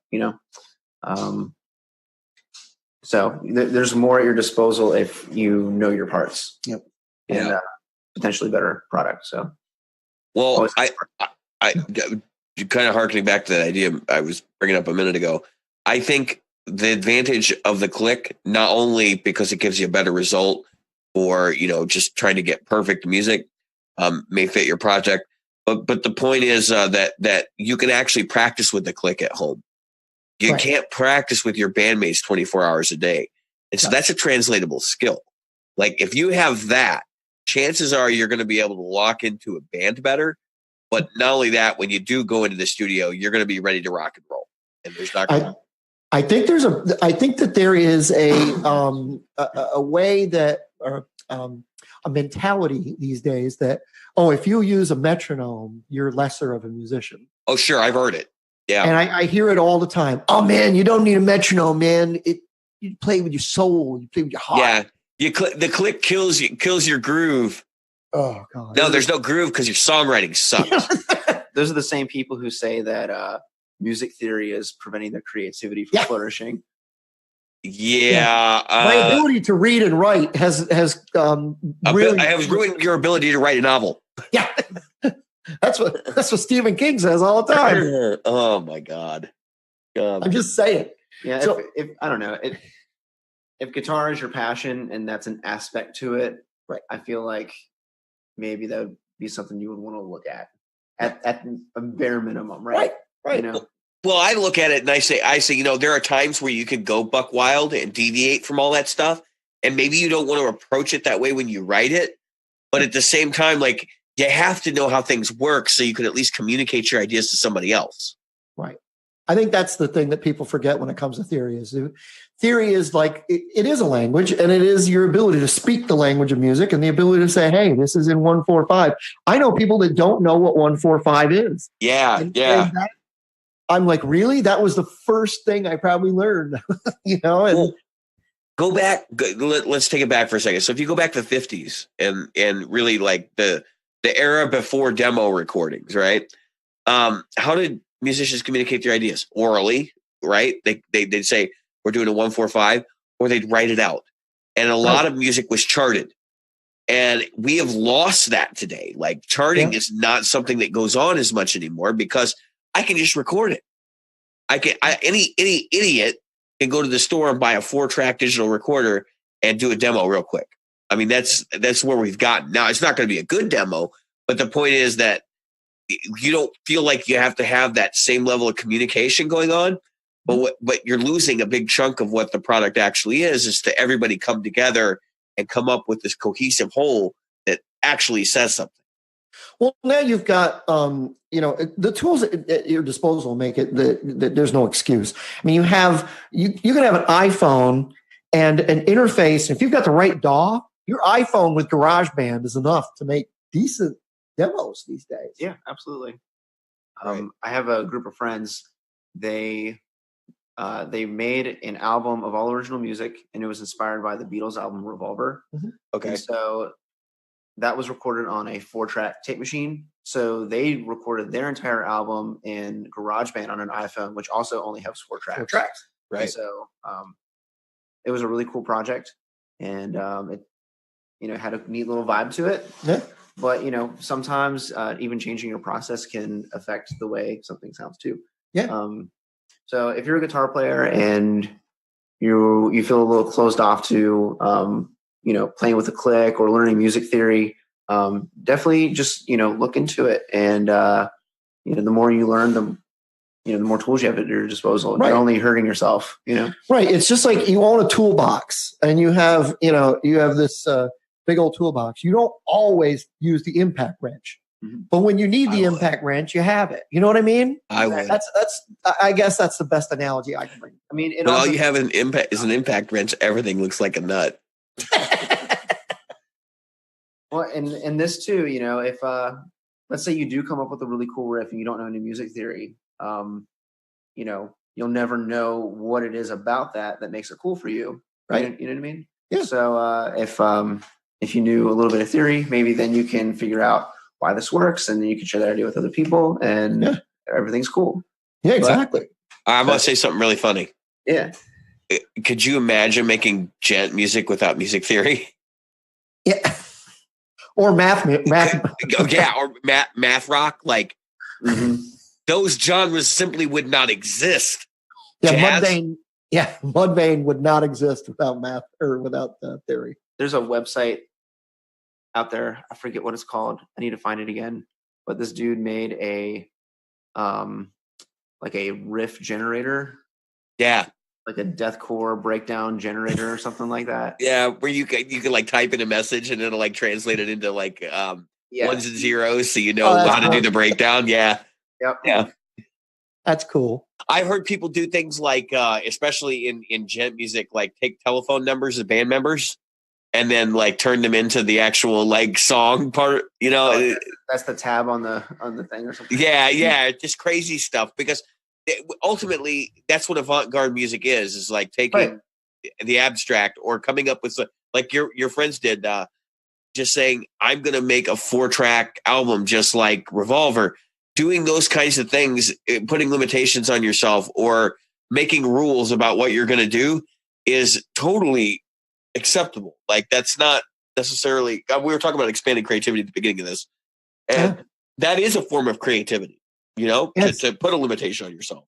So there's more at your disposal if you know your parts. Yep. And potentially better product. So, well, I kind of harkening back to that idea I was bringing up a minute ago. I think the advantage of the click, not only because it gives you a better result or, just trying to get perfect music, may fit your project. But the point is that you can actually practice with the click at home. You can't practice with your bandmates 24 hours a day. And so that's a translatable skill. Like, if you have that, chances are you're going to be able to lock into a band better. But not only that, when you do go into the studio, you're going to be ready to rock and roll. And there's not going to I think that there is a way that, or a mentality these days that, if you use a metronome, you're lesser of a musician. Oh, sure. I've heard it. Yeah. And I hear it all the time. Oh man, you don't need a metronome, man. You play with your soul. You play with your heart. Yeah. The click kills your groove. Oh God. No, there's no groove because your songwriting sucks. Those are the same people who say that music theory is preventing their creativity from flourishing. Yeah. My ability to read and write has really ruined your ability to write a novel. Yeah. That's what Stephen King says all the time. Oh my God. I'm just saying. Yeah. So, if I don't know, if guitar is your passion and that's an aspect to it, right? I feel like maybe that would be something you would want to look at a bare minimum, right? Right. Well, I look at it and I say, there are times where you can go buck wild and deviate from all that stuff. And maybe you don't want to approach it that way when you write it. But at the same time, like, you have to know how things work so you can at least communicate your ideas to somebody else. Right. I think that's the thing that people forget when it comes to theory is like, it is a language, and it is your ability to speak the language of music and the ability to say, hey, this is in 1/4/5. I know people that don't know what 1/4/5 is. Yeah. I'm like, really? That was the first thing I probably learned, And well, go back. Let's take it back for a second. So if you go back to the 50s and really like the era before demo recordings, right? How did musicians communicate their ideas? Orally, right? They'd say, we're doing a 1/4/5, or they'd write it out. And a lot of music was charted. And we have lost that today. Like, charting is not something that goes on as much anymore because I can just record it. Any idiot can go to the store and buy a 4-track digital recorder and do a demo real quick. I mean, that's where we've gotten. Now, it's not going to be a good demo, but the point is that you don't feel like you have to have that same level of communication going on. But you're losing a big chunk of what the product actually is to everybody come together and come up with this cohesive whole that actually says something. Well, now you've got, the tools at your disposal make it that there's no excuse. I mean, you can have an iPhone and an interface. If you've got the right DAW, your iPhone with GarageBand is enough to make decent demos these days. Yeah, absolutely. Right. I have a group of friends. They made an album of all original music, and it was inspired by the Beatles album Revolver. Mm-hmm. Okay. And so that was recorded on a 4-track tape machine. So they recorded their entire album in GarageBand on an iPhone, which also only has 4 tracks. 4 tracks. Right. And so it was a really cool project, and it had a neat little vibe to it. Yeah. But sometimes even changing your process can affect the way something sounds too. Yeah. So if you're a guitar player and you feel a little closed off to playing with a click or learning music theory, definitely just look into it. And the more you learn, the more tools you have at your disposal. Right. You're only hurting yourself. Right. It's just like you own a toolbox and you have this big old toolbox. You don't always use the impact wrench. Mm-hmm. But when you need the impact wrench, you have it. You know what I mean? I would. I guess that's the best analogy I can bring. I mean, but all you have is an impact wrench. Everything looks like a nut. Well, and this too, if let's say you do come up with a really cool riff and you don't know any music theory, you'll never know what it is about that makes it cool for you. Right. You know what I mean? Yeah. So if you knew a little bit of theory, maybe then you can figure out why this works, and then you can share that idea with other people, and everything's cool. Yeah, exactly. I'm going to say something really funny. Yeah. Could you imagine making gent music without music theory? Yeah. Or math. Yeah, or math rock. Like, those genres simply would not exist. Yeah, Mudvayne would not exist without math or without theory. There's a website out there. I forget what it's called. I need to find it again. But this dude made a like a riff generator. Yeah. Like a deathcore breakdown generator or something like that. Yeah, where you can like type in a message and it'll like translate it into like ones and zeros, so how to do the breakdown. Yeah. Yep. Yeah. That's cool. I've heard people do things like, especially in gent music, like take telephone numbers of band members and then like turn them into the actual like song part. That's the tab on the thing or something. Yeah, just crazy stuff, because ultimately that's what avant-garde music is like taking the abstract or coming up with like your friends did, just saying, I'm going to make a 4-track album just like Revolver. Doing those kinds of things, putting limitations on yourself or making rules about what you're going to do is totally acceptable. Like, that's not necessarily, we were talking about expanding creativity at the beginning of this. And that is a form of creativity, Yes. to put a limitation on yourself.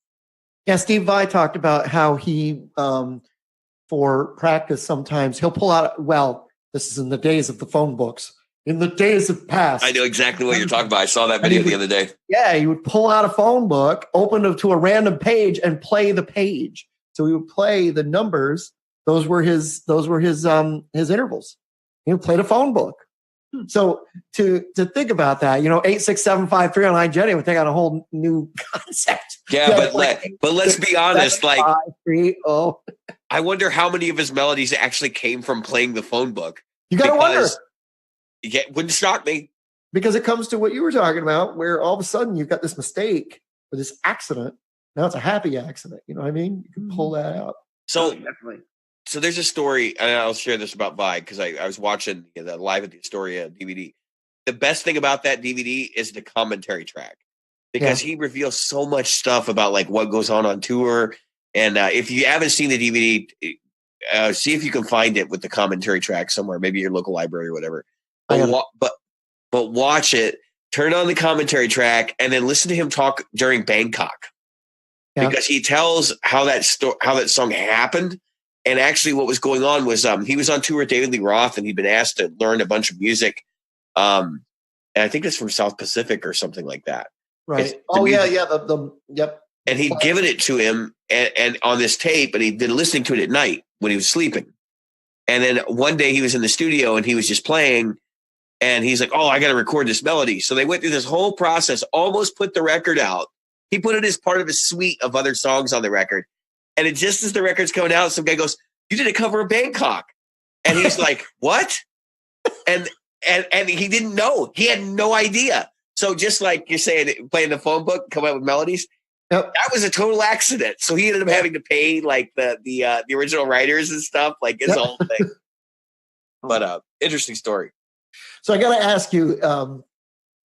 Yeah, Steve Vai talked about how he, for practice, sometimes he'll pull out, this is in the days of the phone books. In the days of past. I know exactly what you're talking about. I saw that video the other day. Yeah, he would pull out a phone book, open it to a random page, and play the page. So he would play the numbers. Those were his intervals. He would play the phone book. So to think about that, 86753 Jenny would take on a whole new concept. Yeah, but let's be honest. 7, 5, 3, oh. I wonder how many of his melodies actually came from playing the phone book. You got to wonder. Yeah, wouldn't shock me. Because it comes to what you were talking about, where all of a sudden you've got this mistake or this accident. Now it's a happy accident. You know what I mean? You can pull that out. So definitely. So there's a story, and I'll share this about Vi, because I was watching the Live at the Astoria DVD. The best thing about that DVD is the commentary track, because he reveals so much stuff about like what goes on tour. And if you haven't seen the DVD, see if you can find it with the commentary track somewhere, maybe your local library or whatever. But watch it, turn on the commentary track, and then listen to him talk during Bangkok, because he tells how that song happened. And actually, what was going on was he was on tour with David Lee Roth, and he'd been asked to learn a bunch of music. And I think it's from South Pacific or something like that. Right. Yep. And he'd given it to him and on this tape, and he'd been listening to it at night when he was sleeping. And then one day he was in the studio and he was just playing, and he's like, "Oh, I got to record this melody." So they went through this whole process, almost put the record out. He put it as part of a suite of other songs on the record. And it just as the record's coming out, some guy goes, "You did a cover of Bangkok." And he's like, "What?" And he didn't know. He had no idea. So just like you're saying, playing the phone book, come up with melodies. Yep. That was a total accident. So he ended up having to pay like the original writers and stuff, like his whole thing. But interesting story. So I got to ask you,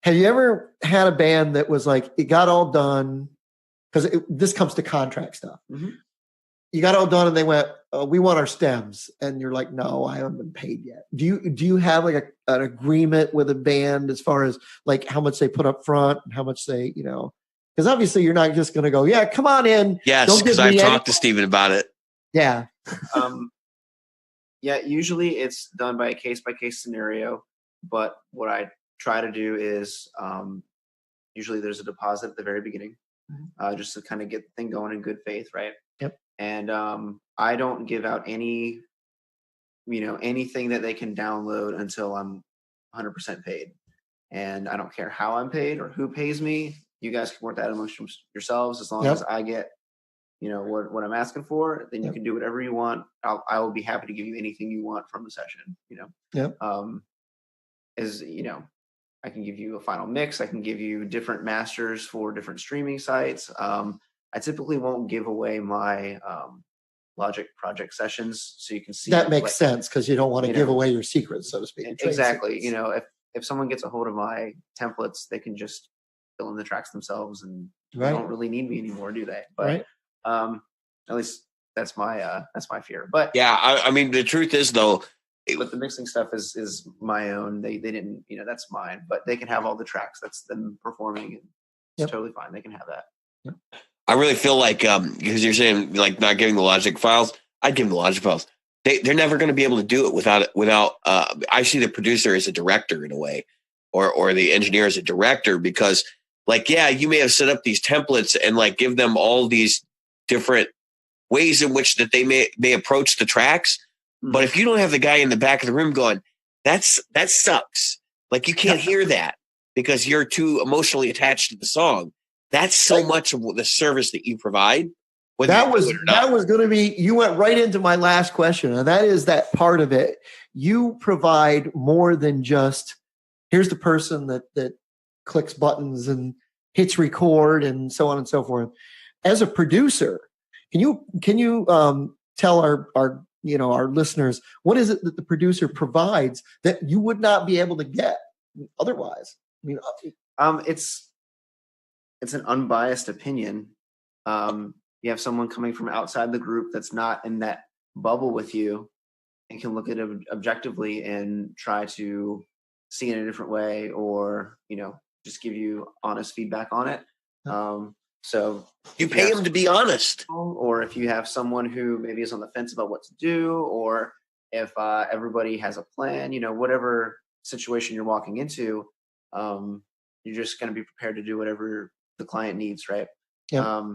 have you ever had a band that was like, it got all done? Because this comes to contract stuff. Mm-hmm. You got all done and they went, we want our stems, and you're like, no, I haven't been paid yet. Do you have like an agreement with a band as far as like how much they put up front and how much they, because obviously you're not just going to go, yeah, come on in. Yes, because I've talked to Steven about it. Yeah. Yeah, usually it's done by a case-by-case scenario, but what I try to do is usually there's a deposit at the very beginning, just to kind of get the thing going in good faith, right? Yep. And I don't give out any, anything that they can download until I'm 100% paid. And I don't care how I'm paid or who pays me. You guys can work that amongst yourselves as long as I get what I'm asking for, then you can do whatever you want. I will be happy to give you anything you want from the session, I can give you a final mix. I can give you different masters for different streaming sites. I typically won't give away my Logic project sessions, so you can see that makes sense because you don't want to give away your secrets, so to speak. Exactly. If someone gets a hold of my templates, they can just fill in the tracks themselves, and they don't really need me anymore, do they? But at least that's my fear. But yeah, I mean, the truth is though, but the mixing stuff is my own. They didn't, that's mine. But they can have all the tracks. That's them performing, and it's totally fine. They can have that. Yep. I really feel like because you're saying like not giving the Logic files, I'd give them the Logic files. They're never going to be able to do it without. I see the producer as a director in a way, or the engineer as a director, because like you may have set up these templates and like give them all these different ways in which that they may approach the tracks. But if you don't have the guy in the back of the room going, that sucks. Like you can't hear that because you're too emotionally attached to the song. That's so much of the service that you provide. That was going to be, you went right into my last question. And that is that part of it. You provide more than just, here's the person that clicks buttons and hits record and so on and so forth. As a producer, can you tell our listeners, what is it that the producer provides that you would not be able to get otherwise? I mean, it's an unbiased opinion. You have someone coming from outside the group that's not in that bubble with you and can look at it objectively and try to see it in a different way, or, just give you honest feedback on it. So you pay them to be honest. Or if you have someone who maybe is on the fence about what to do, or if everybody has a plan, whatever situation you're walking into, you're just going to be prepared to do whatever the client needs, right? Yeah.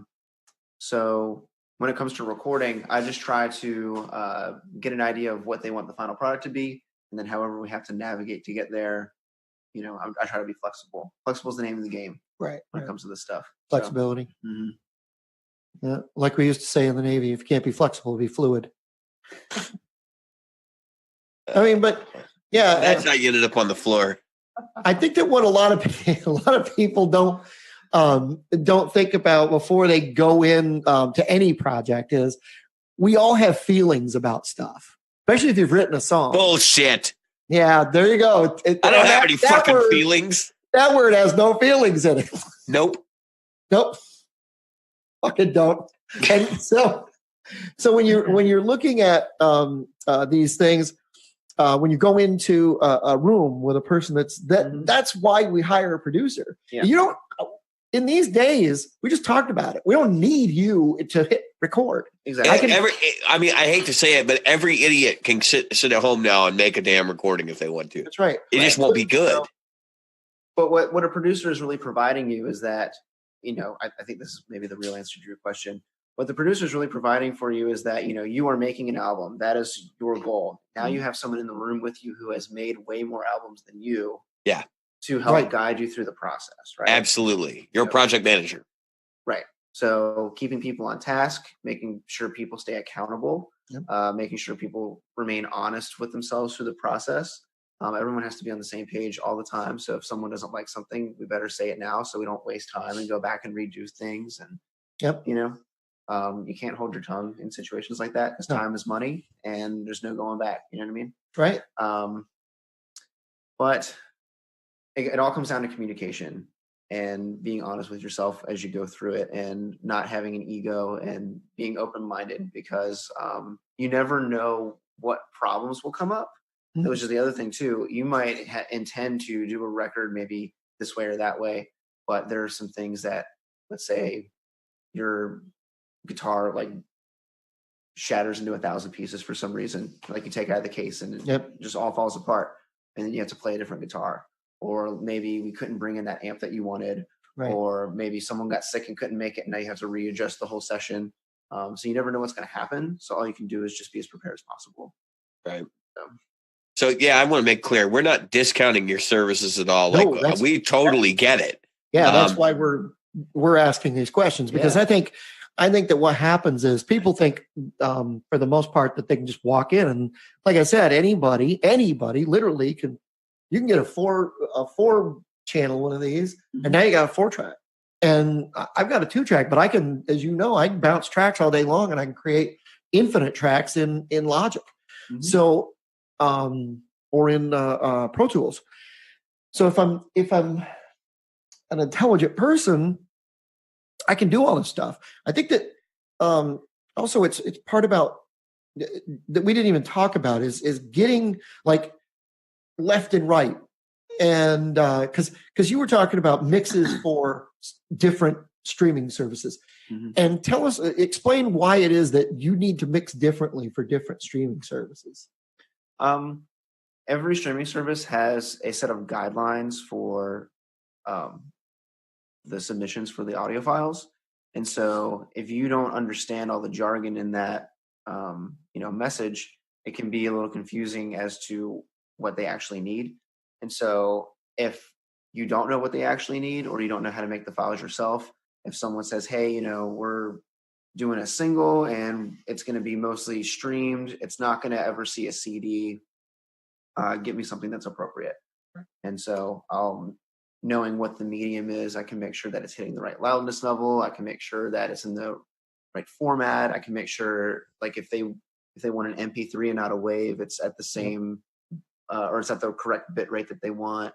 So when it comes to recording, I just try to get an idea of what they want the final product to be, and then however we have to navigate to get there, I try to be flexible. Flexible is the name of the game, right? When it comes to this stuff, flexibility. Yeah, like we used to say in the Navy, if you can't be flexible, be fluid. I mean, but yeah, that's how you ended up on the floor. I think that what a lot of people don't think about before they go in to any project is we all have feelings about stuff, especially if you've written a song. Bullshit. Yeah, there you go. I don't have any fucking feelings. That word has no feelings in it. Nope. Fucking don't. And so when you're looking at these things, when you go into a room with a person that's why we hire a producer. Yeah. You don't. In these days, we just talked about it. We don't need you to hit record. Exactly. I hate to say it, but every idiot can sit at home now and make a damn recording if they want to. That's right. It just won't be good. But what a producer is really providing you is that, I think this is maybe the real answer to your question. What the producer is really providing for you is that, you are making an album. That is your goal. Now you have someone in the room with you who has made way more albums than you. Yeah. To help guide you through the process, right? Absolutely. You're a project manager. Right. So keeping people on task, making sure people stay accountable, making sure people remain honest with themselves through the process. Everyone has to be on the same page all the time. So if someone doesn't like something, we better say it now so we don't waste time and go back and redo things. And, you can't hold your tongue in situations like that because time is money and there's no going back. You know what I mean? Right. But it all comes down to communication. and being honest with yourself as you go through it, and not having an ego, and being open-minded, because you never know what problems will come up. Mhm. Which is the other thing too. You might intend to do a record maybe this way or that way, but there are some things that, let's say, your guitar like shatters into 1,000 pieces for some reason. Like you take it out of the case and it just all falls apart, and then you have to play a different guitar. Or maybe we couldn't bring in that amp that you wanted, Right. or maybe someone got sick and couldn't make it, and now you have to readjust the whole session. So you never know what's going to happen. So all you can do is just be as prepared as possible. Right. So yeah, I want to make clear, we're not discounting your services at all. No, like we totally get it. Yeah, that's why we're asking these questions, because I think that what happens is people think, for the most part, that they can just walk in and, like I said, anybody literally you can get a four channel one of these, and now you got a 4-track. And I've got a 2-track, but I can, as you know, I can bounce tracks all day long, and I can create infinite tracks in Logic. Mm-hmm. So, or in Pro Tools. So if I'm an intelligent person, I can do all this stuff. I think that also it's part about that we didn't even talk about is getting like left and right, and because you were talking about mixes for different streaming services, and explain why it is that you need to mix differently for different streaming services. Every streaming service has a set of guidelines for the submissions for the audio files. And so if you don't understand all the jargon in that, message, it can be a little confusing as to what they actually need. And so if you don't know what they actually need, or you don't know how to make the files yourself, if someone says, hey, we're doing a single and it's going to be mostly streamed, it's not going to ever see a CD, give me something that's appropriate. And so knowing what the medium is, I can make sure that it's hitting the right loudness level. I can make sure that it's in the right format. I can make sure, like, if they want an MP3 and not a WAV, it's at the same or it's at the correct bit rate that they want.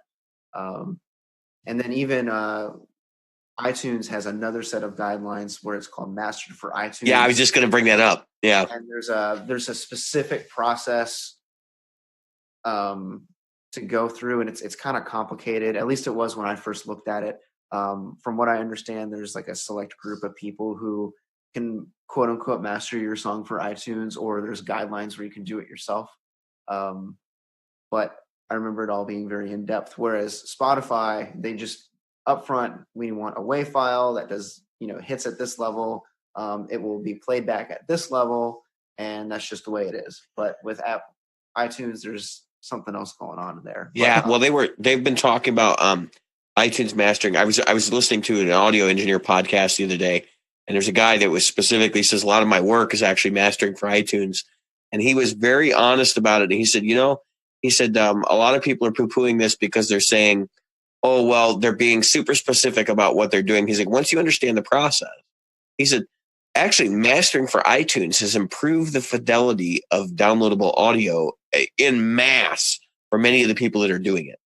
And then even iTunes has another set of guidelines where it's called Mastered for iTunes. Yeah, I was just going to bring that up. Yeah, and there's a specific process to go through, and it's kind of complicated. At least it was when I first looked at it. From what I understand, there's like a select group of people who can quote unquote master your song for iTunes, or there's guidelines where you can do it yourself. But I remember it all being very in depth. Whereas Spotify, they just upfront, we want a WAV file that does, hits at this level. It will be played back at this level, and that's just the way it is. But with iTunes, there's something else going on there. Yeah, well, they've been talking about iTunes mastering. I was listening to an audio engineer podcast the other day, and there's a guy that was specifically says a lot of my work is actually mastering for iTunes, and he was very honest about it. And he said, a lot of people are poo-pooing this because they're saying, oh, well, they're being super specific about what they're doing. He's like, once you understand the process, he said, actually mastering for iTunes has improved the fidelity of downloadable audio in mass for many of the people that are doing it.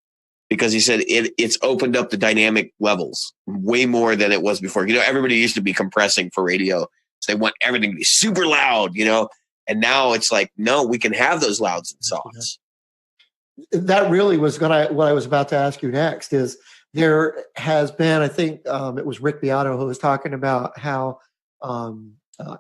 Because he said it's opened up the dynamic levels way more than it was before. Everybody used to be compressing for radio. So they want everything to be super loud, and now it's like, no, we can have those louds and softs. That really was what I was about to ask you next. Is there has been, I think it was Rick Beato who was talking about how, and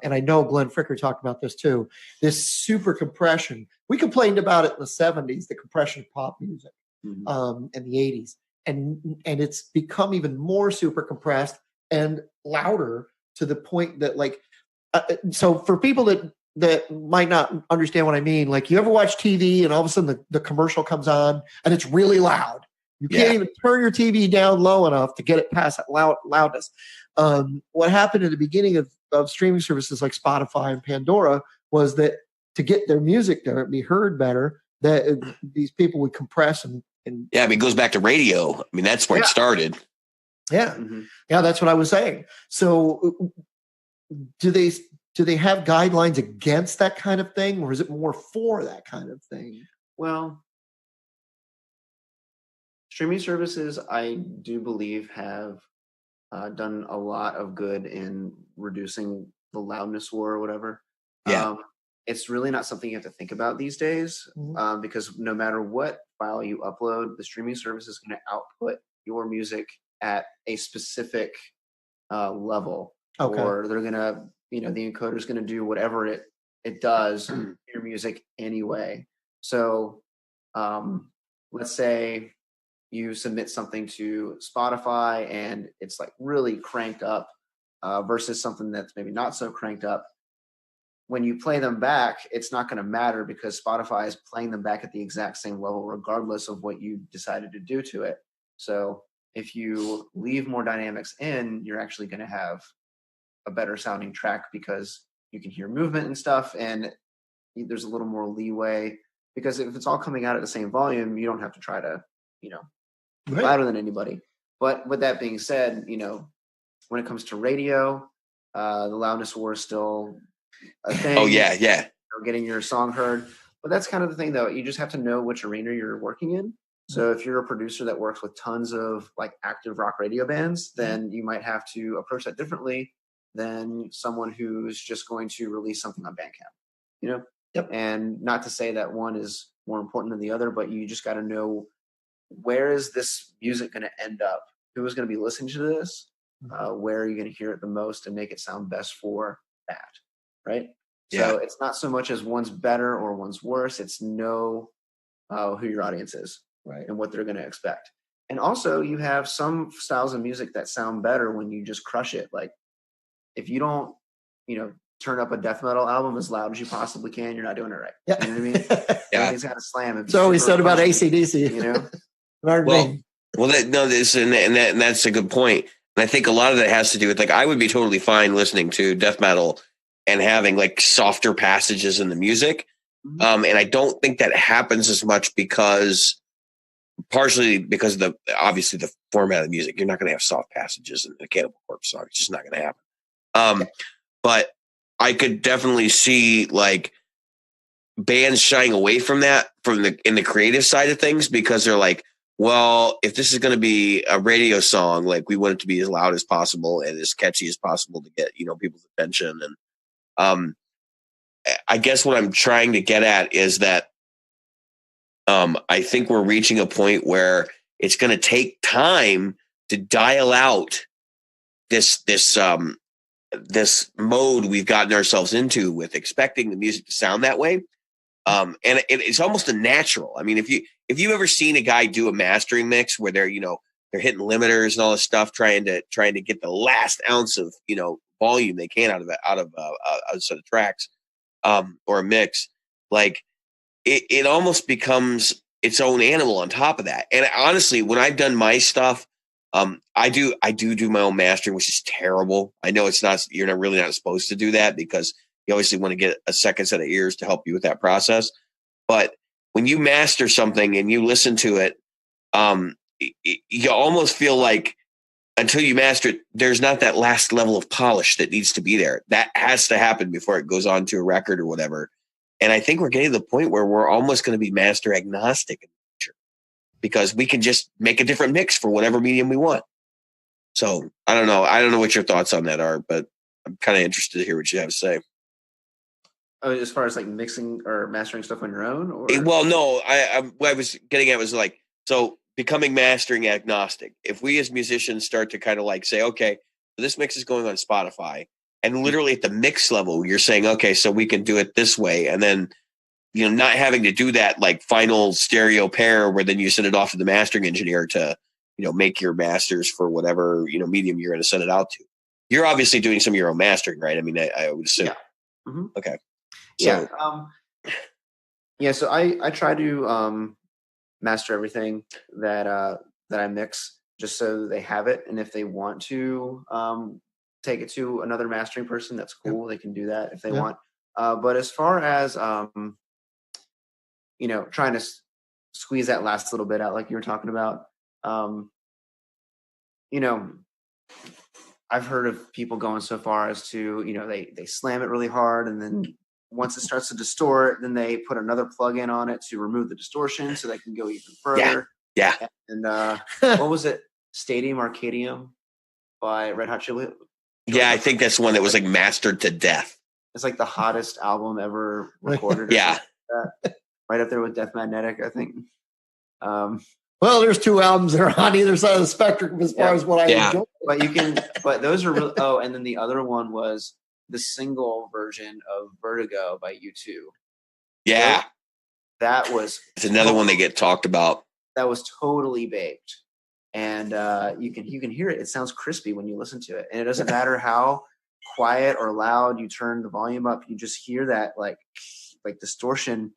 I know Glenn Fricker talked about this too, this super compression. We complained about it in the 70s, the compression of pop music, in the 80s. And it's become even more super compressed and louder to the point that, like, so for people that might not understand what I mean, like, you ever watch TV and all of a sudden the commercial comes on and it's really loud. You can't even turn your TV down low enough to get it past that loudness. What happened at the beginning of streaming services like Spotify and Pandora was that to get their music to be heard better, that these people would compress and yeah, I mean, it goes back to radio. I mean, that's where it started. Yeah. Yeah, that's what I was saying. So do they have guidelines against that kind of thing, or is it more for that kind of thing? Well, Streaming services, I do believe, have done a lot of good in reducing the loudness war or whatever. Yeah. It's really not something you have to think about these days, because no matter what file you upload, the streaming service is going to output your music at a specific level, or they're going to, the encoder is going to do whatever it does your music anyway. So let's say you submit something to Spotify and it's like really cranked up versus something that's maybe not so cranked up. When you play them back, it's not going to matter because Spotify is playing them back at the exact same level, regardless of what you decided to do to it. So if you leave more dynamics in, you're actually going to have a better sounding track because you can hear movement and stuff, and there's a little more leeway, because if it's all coming out at the same volume, you don't have to try to, louder than anybody. But with that being said, when it comes to radio, the loudness war is still a thing. Oh yeah. Getting your song heard. But that's kind of the thing, though. You just have to know which arena you're working in. So if you're a producer that works with tons of like active rock radio bands, then you might have to approach that differently than someone who's just going to release something on Bandcamp, Yep. And not to say that one is more important than the other, but you just got to know, where is this music going to end up? Who is going to be listening to this? Where are you going to hear it the most and make it sound best for that? Right. Yeah. So it's not so much as one's better or one's worse. It's know who your audience is, right, and what they're going to expect. And also, you have some styles of music that sound better when you just crush it. Like if you don't, turn up a death metal album as loud as you possibly can, you're not doing it right. Yeah. You know what I mean? Yeah. Everything's got to slam. It's always said about AC/DC. And that's a good point. And I think a lot of that has to do with, like, I would be totally fine listening to death metal and having like softer passages in the music. And I don't think that happens as much partially because of obviously the format of the music. You're not going to have soft passages in a Cannibal Corpse song. It's just not going to happen. But I could definitely see like bands shying away from that in the creative side of things, because they're like, well, if this is going to be a radio song, like we want it to be as loud as possible and as catchy as possible to get, people's attention. And I guess what I'm trying to get at is that I think we're reaching a point where it's going to take time to dial out this mode we've gotten ourselves into with expecting the music to sound that way. And it's almost a natural. I mean, if you ever seen a guy do a mastering mix where they're hitting limiters and all this stuff, trying to get the last ounce of, volume they can out of a set of tracks, or a mix, like it almost becomes its own animal on top of that. And honestly, when I've done my stuff, I do my own mastering, which is terrible. I know you're not really supposed to do that, because you obviously want to get a second set of ears to help you with that process. But when you master something and you listen to it, you almost feel like until you master it, there's not that last level of polish that needs to be there. That has to happen before it goes on to a record or whatever. And I think we're getting to the point where we're almost going to be master agnostic in the future, because we can just make a different mix for whatever medium we want. So I don't know. I don't know what your thoughts on that are, but I'm kind of interested to hear what you have to say. Oh, as far as like mixing or mastering stuff on your own? Or? Well, no, what I was getting at was like, so becoming mastering agnostic. If we as musicians start to kind of like say, okay, this mix is going on Spotify, and literally at the mix level, you're saying, okay, so we can do it this way. And then, not having to do that like final stereo pair where then you send it off to the mastering engineer to, make your masters for whatever, medium you're going to send it out to. You're obviously doing some of your own mastering, right? I mean, I would assume. Yeah. Mm-hmm. Okay. So, So I try to master everything that I mix, just so they have it. And if they want to take it to another mastering person, that's cool. They can do that if they want. But as far as trying to squeeze that last little bit out, like you were talking about, I've heard of people going so far as to, they slam it really hard, and then once it starts to distort, then they put another plug-in on it to remove the distortion so they can go even further. Yeah. And what was it? Stadium Arcadium by Red Hot Chili. Yeah, I think that's one that was like mastered to death. It's like the hottest album ever recorded. Yeah. Right up there with Death Magnetic, I think. Well, there's two albums that are on either side of the spectrum as far as what I enjoy. But those are really. Oh, and then the other one was the single version of Vertigo by U2. Yeah, that was. It's another one they get talked about. That was totally baked, and you can hear it. It sounds crispy when you listen to it, and it doesn't matter how quiet or loud you turn the volume up. You just hear that like distortion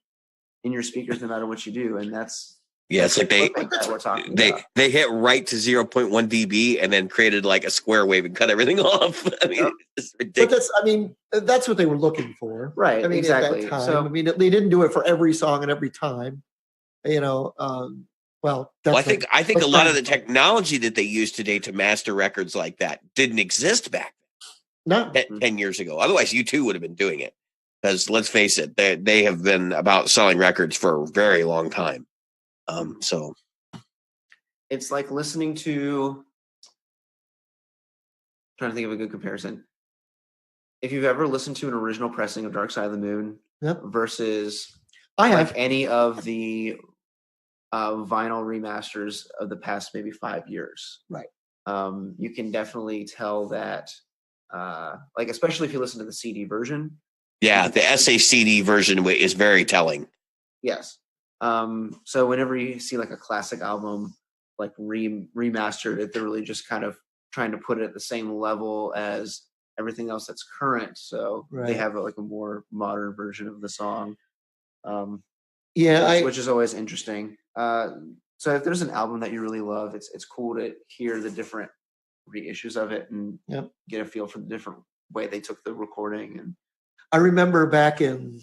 in your speakers, no matter what you do, and that's. Yeah, it's like they hit right to 0.1 dB and then created like a square wave and cut everything off. I mean, it's ridiculous. But that's what they were looking for, right? I mean, exactly. At that time. So I mean, they didn't do it for every song and every time, you know. I think a lot of the technology that they use today to master records like that didn't exist back then. No, 10 years ago. Otherwise, U2 would have been doing it. Because let's face it, they have been about selling records for a very long time. So it's like listening to. I'm trying to think of a good comparison. If you've ever listened to an original pressing of Dark Side of the Moon versus any of the vinyl remasters of the past maybe 5 years, right? You can definitely tell that, like especially if you listen to the CD version. Yeah, the SACD version is very telling. Yes. So whenever you see like a classic album like remastered, they're really just kind of trying to put it at the same level as everything else that's current. So they have like a more modern version of the song. Which is always interesting. So if there's an album that you really love, it's cool to hear the different reissues of it and get a feel for the different way they took the recording. And I remember back in,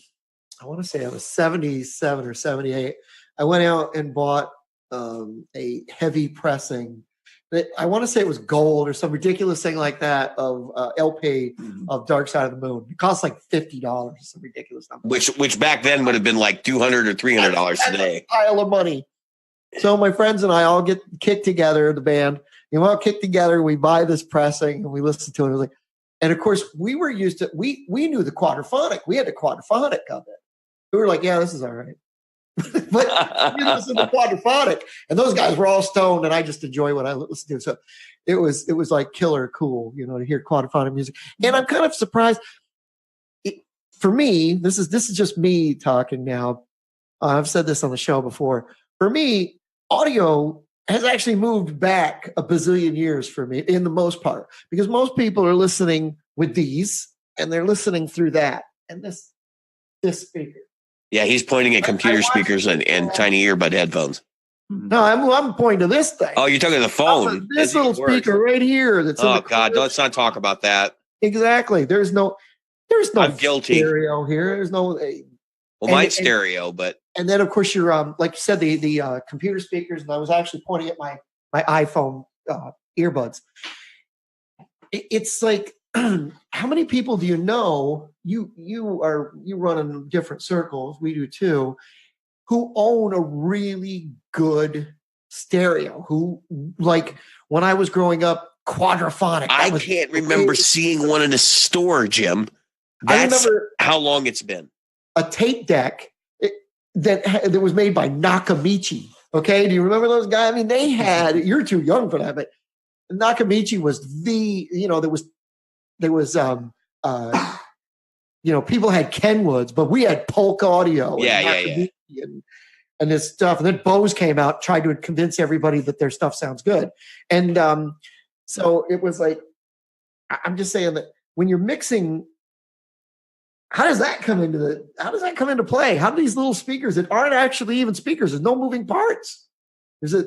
I want to say it was 77 or 78, I went out and bought a heavy pressing. I want to say it was gold or some ridiculous thing like that of LP of Dark Side of the Moon. It cost like $50, some ridiculous number. Which back then would have been like $200 or $300 today. A pile of money. So my friends and I all get kicked together, the band. You know, all kicked together. We buy this pressing and we listen to it. It was like, and of course, we were used to. We knew the quadraphonic. We had the quadraphonic of it. We were like, yeah, this is all right. But we listened to quadraphonic, and those guys were all stoned, and I just enjoy what I listen to. So it was like killer cool, you know, to hear quadraphonic music. And I'm kind of surprised. For me, this is just me talking now. I've said this on the show before. For me, audio has actually moved back a bazillion years for me, in the most part, because most people are listening with these, and they're listening through that and this speaker. Yeah, he's pointing at computer speakers and tiny earbud headphones. No, I'm pointing to this thing. Oh, you're talking to the phone. This little speaker right here. That's oh God, let's not talk about that. Exactly. There's no I'm guilty. Stereo here. There's no. Well, mine's stereo, but and then of course you're like you said the computer speakers, and I was actually pointing at my iPhone earbuds. It's like, how many people do you know? You run in different circles. We do too. Who own a really good stereo? Who, like when I was growing up, quadraphonic. I can't remember seeing one in a store, Jim. That's I remember how long it's been. A tape deck that was made by Nakamichi. Okay, do you remember those guys? I mean, they had. You're too young for that, but Nakamichi was the. You know, there was. You know, people had Kenwoods, but we had Polk Audio. Yeah. And this stuff. And then Bose came out, tried to convince everybody that their stuff sounds good. And so it was like, I'm just saying that when you're mixing, how does that come into play? How do these little speakers that aren't actually even speakers? There's no moving parts. There's a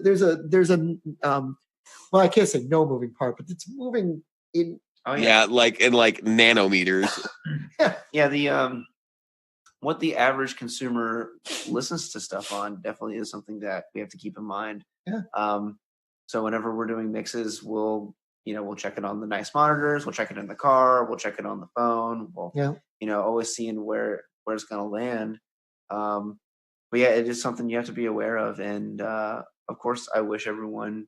well, I can't say no moving part, but it's moving in. Oh yeah, like in like nanometers. Yeah, the what the average consumer listens to stuff on definitely is something that we have to keep in mind. Yeah. So whenever we're doing mixes, we'll check it on the nice monitors, we'll check it in the car, we'll check it on the phone. We'll always seeing where it's gonna land. yeah, it is something you have to be aware of. And of course, I wish everyone,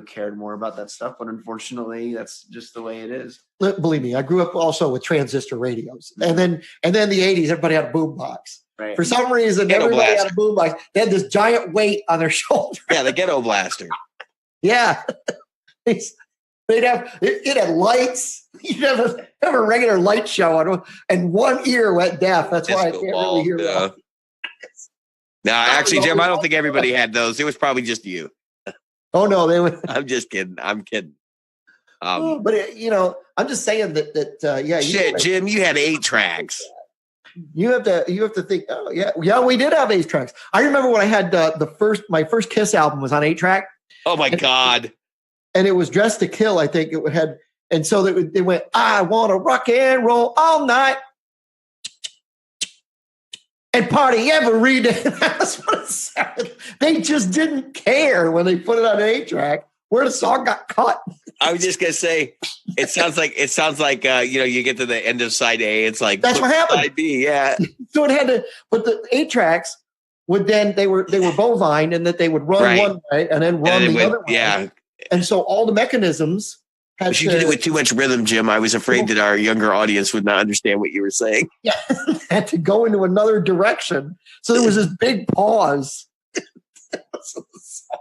cared more about that stuff. But unfortunately, that's just the way it is. Believe me, I grew up also with transistor radios, and then the '80s, everybody had a boombox. Right. For some reason, Ghetto everybody blaster. had a boombox. They had this giant weight on their shoulder. Yeah, the ghetto blaster. Yeah, it had lights. You'd have a regular light show on, and one ear went deaf. That's why I Disco can't ball, really hear yeah. well. No, actually, Jim, I don't think everybody had those. It was probably just you. Oh no, they would. I'm just kidding. I'm kidding. But I'm just saying that. Yeah. Shit, Jim, you had 8 tracks. You have to think. Oh yeah, we did have 8 tracks. I remember when I had my first Kiss album was on 8-track. Oh my God. And it was Dressed to Kill. I think it had, and so they went, I want to rock and roll all night and party every day. That's what it sounded. They just didn't care when they put it on an 8-track where the song got cut. I was just gonna say, it sounds like you get to the end of side A, it's like That's what happened. Side B, yeah. So it had to, but the 8-tracks would then they were bovine, and that they would run Right. one way and then run the other way. Yeah. And so all the mechanisms had But you did it with too much rhythm, Jim. I was afraid that our younger audience would not understand what you were saying. had to go into another direction. So there was this big pause.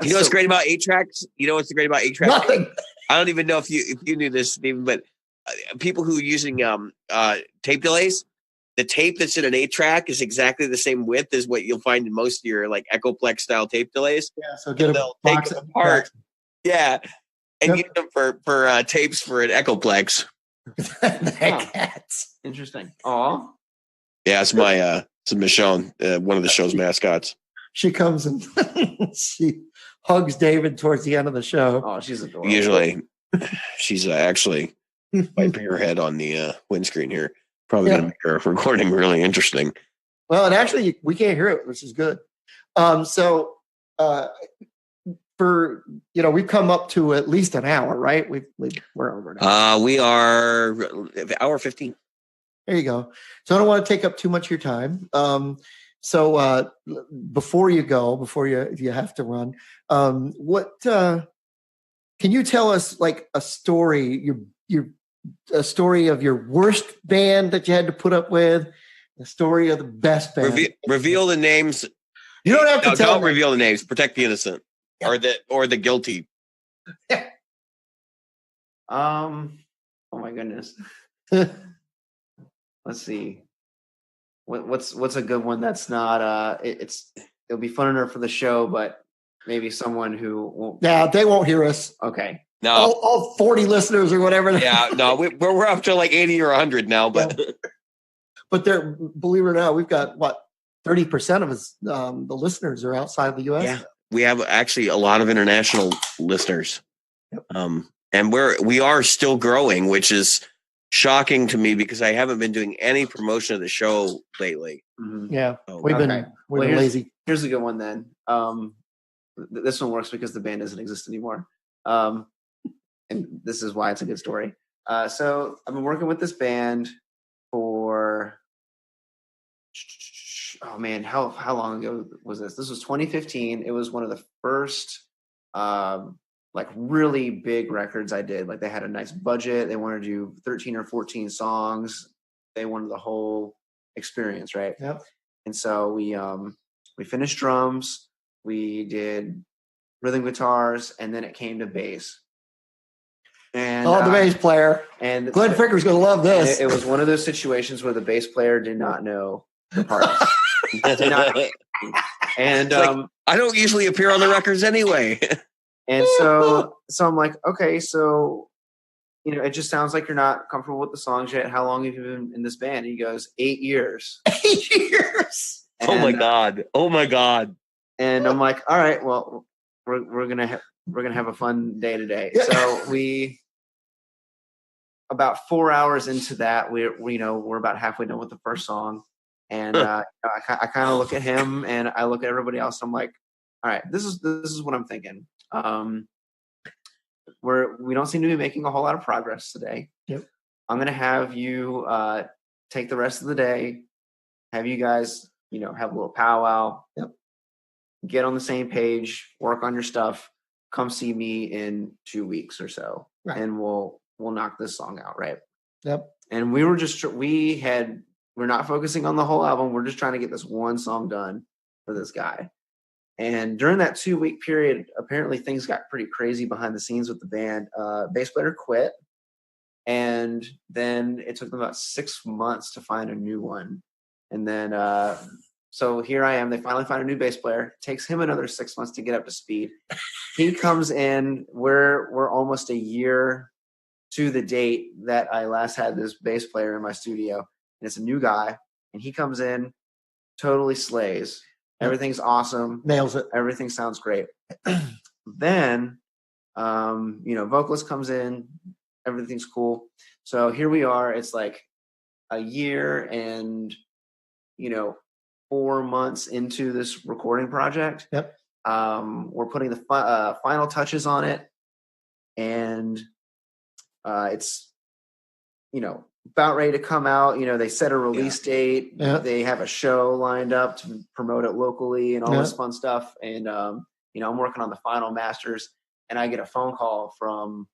You know what's great about 8-tracks? You know what's great about 8-tracks? Nothing. I don't even know if you knew this, Stephen, but people who are using tape delays, the tape that's in an 8-track is exactly the same width as what you'll find in most of your like Echoplex style tape delays. Yeah, so get a They'll box take of them apart. Yeah. And Yep. use them for tapes for an Echoplex. cats. Interesting. Oh, Yeah, it's it's Michonne, one of the show's mascots. She comes and she hugs David towards the end of the show. oh, she's adorable. Usually, she's actually wiping her head on the windscreen here. Probably going to make her recording really interesting. Well, and actually, we can't hear it, which is good. For we've come up to at least an hour, right? We're over now. We are hour 15. There you go. So I don't want to take up too much of your time. So before you have to run, what can you tell us, like a story, a story of your worst band that you had to put up with, the story of the best band? Reveal the names. You don't have to tell Don't me. reveal the names. Protect the innocent, Yeah. or the guilty. Oh my goodness. Let's see. What's a good one that's not it'll be fun enough for the show, but maybe someone who won't. Yeah, they won't hear us. Okay. No. All 40 listeners or whatever. Yeah, no, we're up to like 80 or 100 now, but But believe it or not, we've got 30% of us, the listeners are outside the U.S. yeah, we have actually a lot of international listeners. Yep. And we are still growing, which is shocking to me because I haven't been doing any promotion of the show lately. Mhm. Yeah, So, we've Okay. been Well, lazy. Here's a good one then. This one works because the band doesn't exist anymore. And this is why it's a good story. So I've been working with this band for, oh man, how long ago was this? This was 2015. It was one of the first like really big records I did. Like they had a nice budget. They wanted to do 13 or 14 songs. They wanted the whole experience, right? Yep. And so we finished drums, we did rhythm guitars, and then it came to bass. And The bass player. and Glenn Ficker's going to love this. it was one of those situations where the bass player did not know the parts. And It's like, I don't usually appear on the records anyway. and so I'm like, okay, so it just sounds like you're not comfortable with the songs yet. How long have you been in this band? And he goes, 8 years. 8 years. Oh my And, god! Oh my god! And I'm like, all right, well, we're gonna have a fun day today. Yeah. So we, about 4 hours into that, we're about halfway done with the first song, and I kind of look at him and I look at everybody else. I'm like, all right, this is what I'm thinking. We don't seem to be making a whole lot of progress today. Yep. I'm gonna have you take the rest of the day, have you guys have a little powwow. Yep. Get on the same page, work on your stuff. Come see me in 2 weeks or so, Right. and we'll knock this song out, right? Yep. And we're not focusing on the whole album. We're just trying to get this one song done for this guy. And during that 2-week period, apparently things got pretty crazy behind the scenes with the band. Bass player quit, and then it took them about 6 months to find a new one. And then, so here I am. They finally find a new bass player. It takes him another 6 months to get up to speed. He comes in. We're almost a year to the date that I last had this bass player in my studio, and it's a new guy. And he comes in, totally slays. Everything's awesome. Nails it. Everything sounds great. Then, vocalist comes in. Everything's cool. So here we are. It's like a year and 4 months into this recording project. Yep. We're putting the final touches on it, and it's about ready to come out. They set a release date. Yeah. They have a show lined up to promote it locally and all this fun stuff. And I'm working on the final masters, and I get a phone call from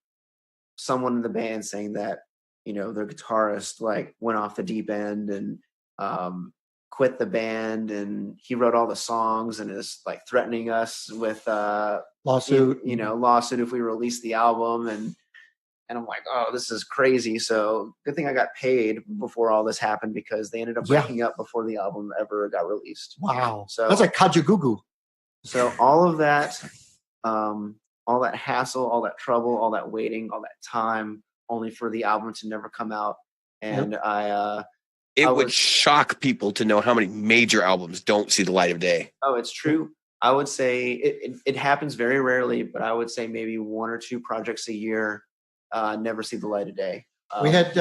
someone in the band saying that their guitarist went off the deep end and quit the band, and he wrote all the songs and is threatening us with lawsuit if we release the album. And I'm like, oh, this is crazy. So good thing I got paid before all this happened, because they ended up breaking up before the album ever got released. Wow. So that's like Kajagoogoo. So all of that, all that hassle, all that trouble, all that waiting, all that time, only for the album to never come out. And it would shock people to know how many major albums don't see the light of day. Oh, it's true. I would say it happens very rarely, but I would say maybe 1 or 2 projects a year never see the light of day. We had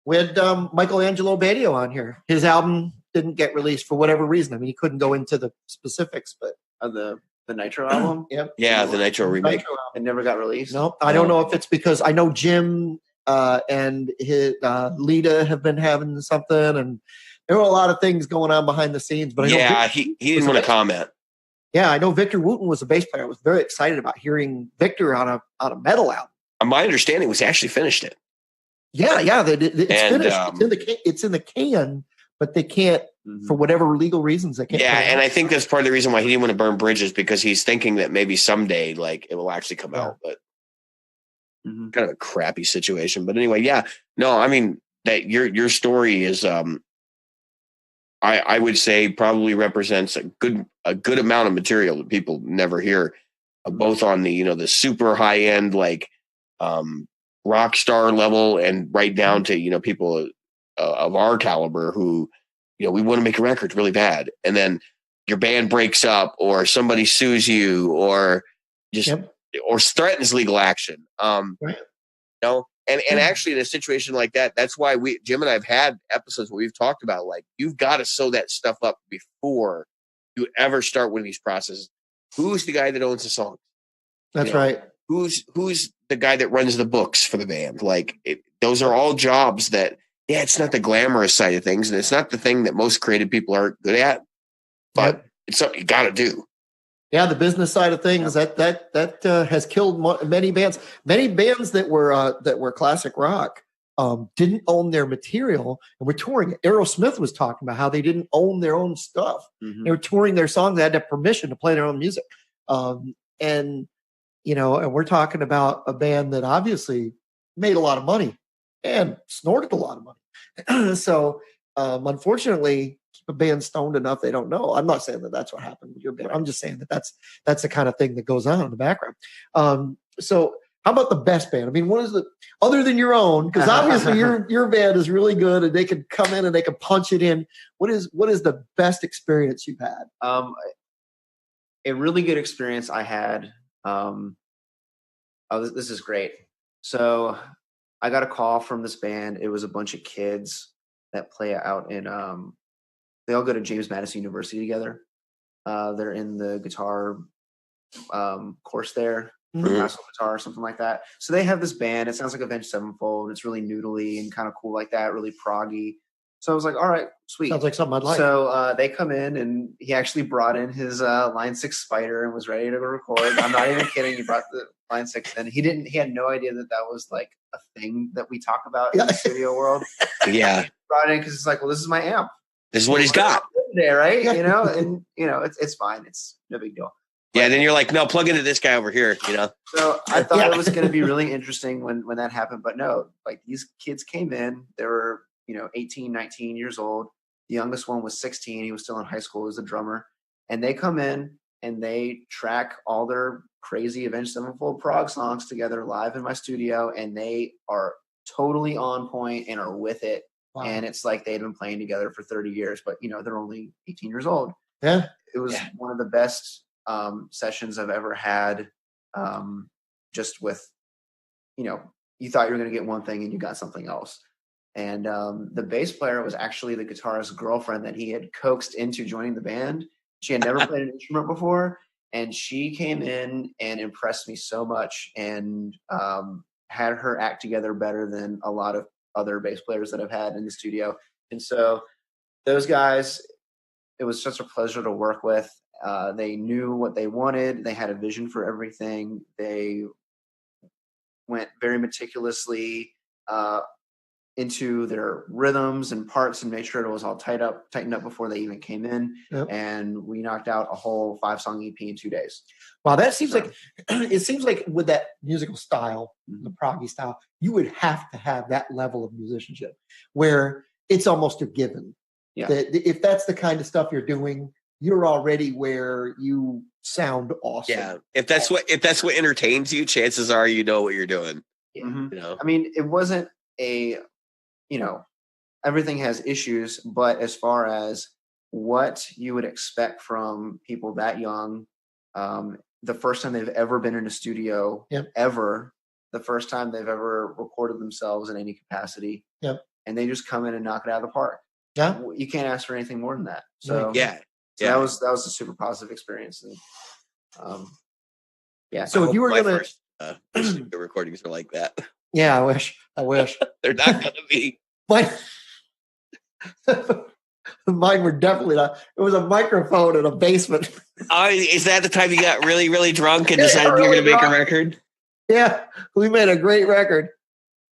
Michelangelo Badio on here. His album didn't get released for whatever reason. I mean, he couldn't go into the specifics, but the Nitro album. Yep. Yeah, the Nitro remake. It never got released. No, I don't know if it's because I know Jim and his Lita have been having something, and there were a lot of things going on behind the scenes. But I know he didn't want to comment. Yeah, I know Victor Wooten was a bass player. I was very excited about hearing Victor on a metal album. My understanding was he actually finished it. Yeah, it's finished. It's in the can, but they can't, for whatever legal reasons, they can't. Yeah, and I think that's part of the reason why he didn't want to burn bridges, because he's thinking that maybe someday, it will actually come out. But kind of a crappy situation. But anyway, I mean that your story is, I would say probably represents a good amount of material that people never hear, both on the the super high end rock star level, and right down to people of our caliber who we want to make a record really bad, and then your band breaks up, or somebody sues you, or just or threatens legal action. Right. And actually in a situation like that, that's why Jim and I have had episodes where we've talked about you've got to sew that stuff up before you ever start one of these processes. Who's the guy that owns the song? That's right. Who's the guy that runs the books for the band? Those are all jobs that, it's not the glamorous side of things, and it's not the thing that most creative people are good at, but it's something you got to do. Yeah, the business side of things that has killed many bands. Many bands that were classic rock didn't own their material and were touring it. Aerosmith was talking about how they didn't own their own stuff. They were touring their songs; they had to have permission to play their own music. And we're talking about a band that obviously made a lot of money and snorted a lot of money. So, unfortunately, keep a band stoned enough they don't know. I'm not saying that that's what happened with your band. I'm just saying that that's the kind of thing that goes on in the background. So, how about the best band? I mean, what is other than your own? Because obviously your band is really good, and they can come in and they can punch it in. What is the best experience you've had? A really good experience I had. This is great. So I got a call from this band. It was a bunch of kids that play out in, they all go to James Madison University together. They're in the guitar course there, for classical guitar or something like that. So they have this band. It sounds like Avenged Sevenfold. It's really noodly and kind of cool like that, really proggy. So I was like, all right, sweet. Sounds like something I'd like. So they come in, and he actually brought in his Line 6 Spider and was ready to record. I'm not even kidding. He brought the Line 6 in. He had no idea that was like a thing that we talk about in the studio world. Yeah. He brought it in because it's like, well, this is my amp. This is what he's got. Today, right? You know, and you know, it's fine. It's no big deal. Yeah, then you're like, no, plug into this guy over here, you know? So I thought it was going to be really interesting when that happened. But no, like these kids came in. They were, 18, 19 years old. The youngest one was 16. He was still in high school. He was a drummer. And they come in and they track all their crazy Avenged Sevenfold prog songs together live in my studio. And they are totally on point and are with it. Wow. And it's like they'd been playing together for 30 years. But, they're only 18 years old. Yeah. It was one of the best sessions I've ever had, just with, you thought you were going to get one thing and you got something else. And the bass player was actually the guitarist's girlfriend that he had coaxed into joining the band. She had never played an instrument before, and she came in and impressed me so much and had her act together better than a lot of other bass players that I've had in the studio. And so those guys, it was such a pleasure to work with. They knew what they wanted. They had a vision for everything. They went very meticulously into their rhythms and parts and made sure it was all tightened up before they even came in. Yep. And we knocked out a whole 5-song EP in 2 days. Wow, that seems like it seems like with that musical style, the proggy style, you would have to have that level of musicianship where it's almost a given. Yeah. That if that's the kind of stuff you're doing, you're already where you sound awesome. Yeah. If that's what entertains you, chances are you know what you're doing. Yeah. Mm-hmm. I mean, it wasn't everything has issues, but as far as what you would expect from people that young, the first time they've ever been in a studio, ever, the first time they've ever recorded themselves in any capacity, and they just come in and knock it out of the park. Yeah, you can't ask for anything more than that. So that was a super positive experience, and So if you were gonna first recordings were like that. Yeah, I wish. They're not gonna be. Mine were definitely not. It was a microphone in a basement. Is that the time you got really, really drunk and decided you're going to make a record? Yeah, we made a great record.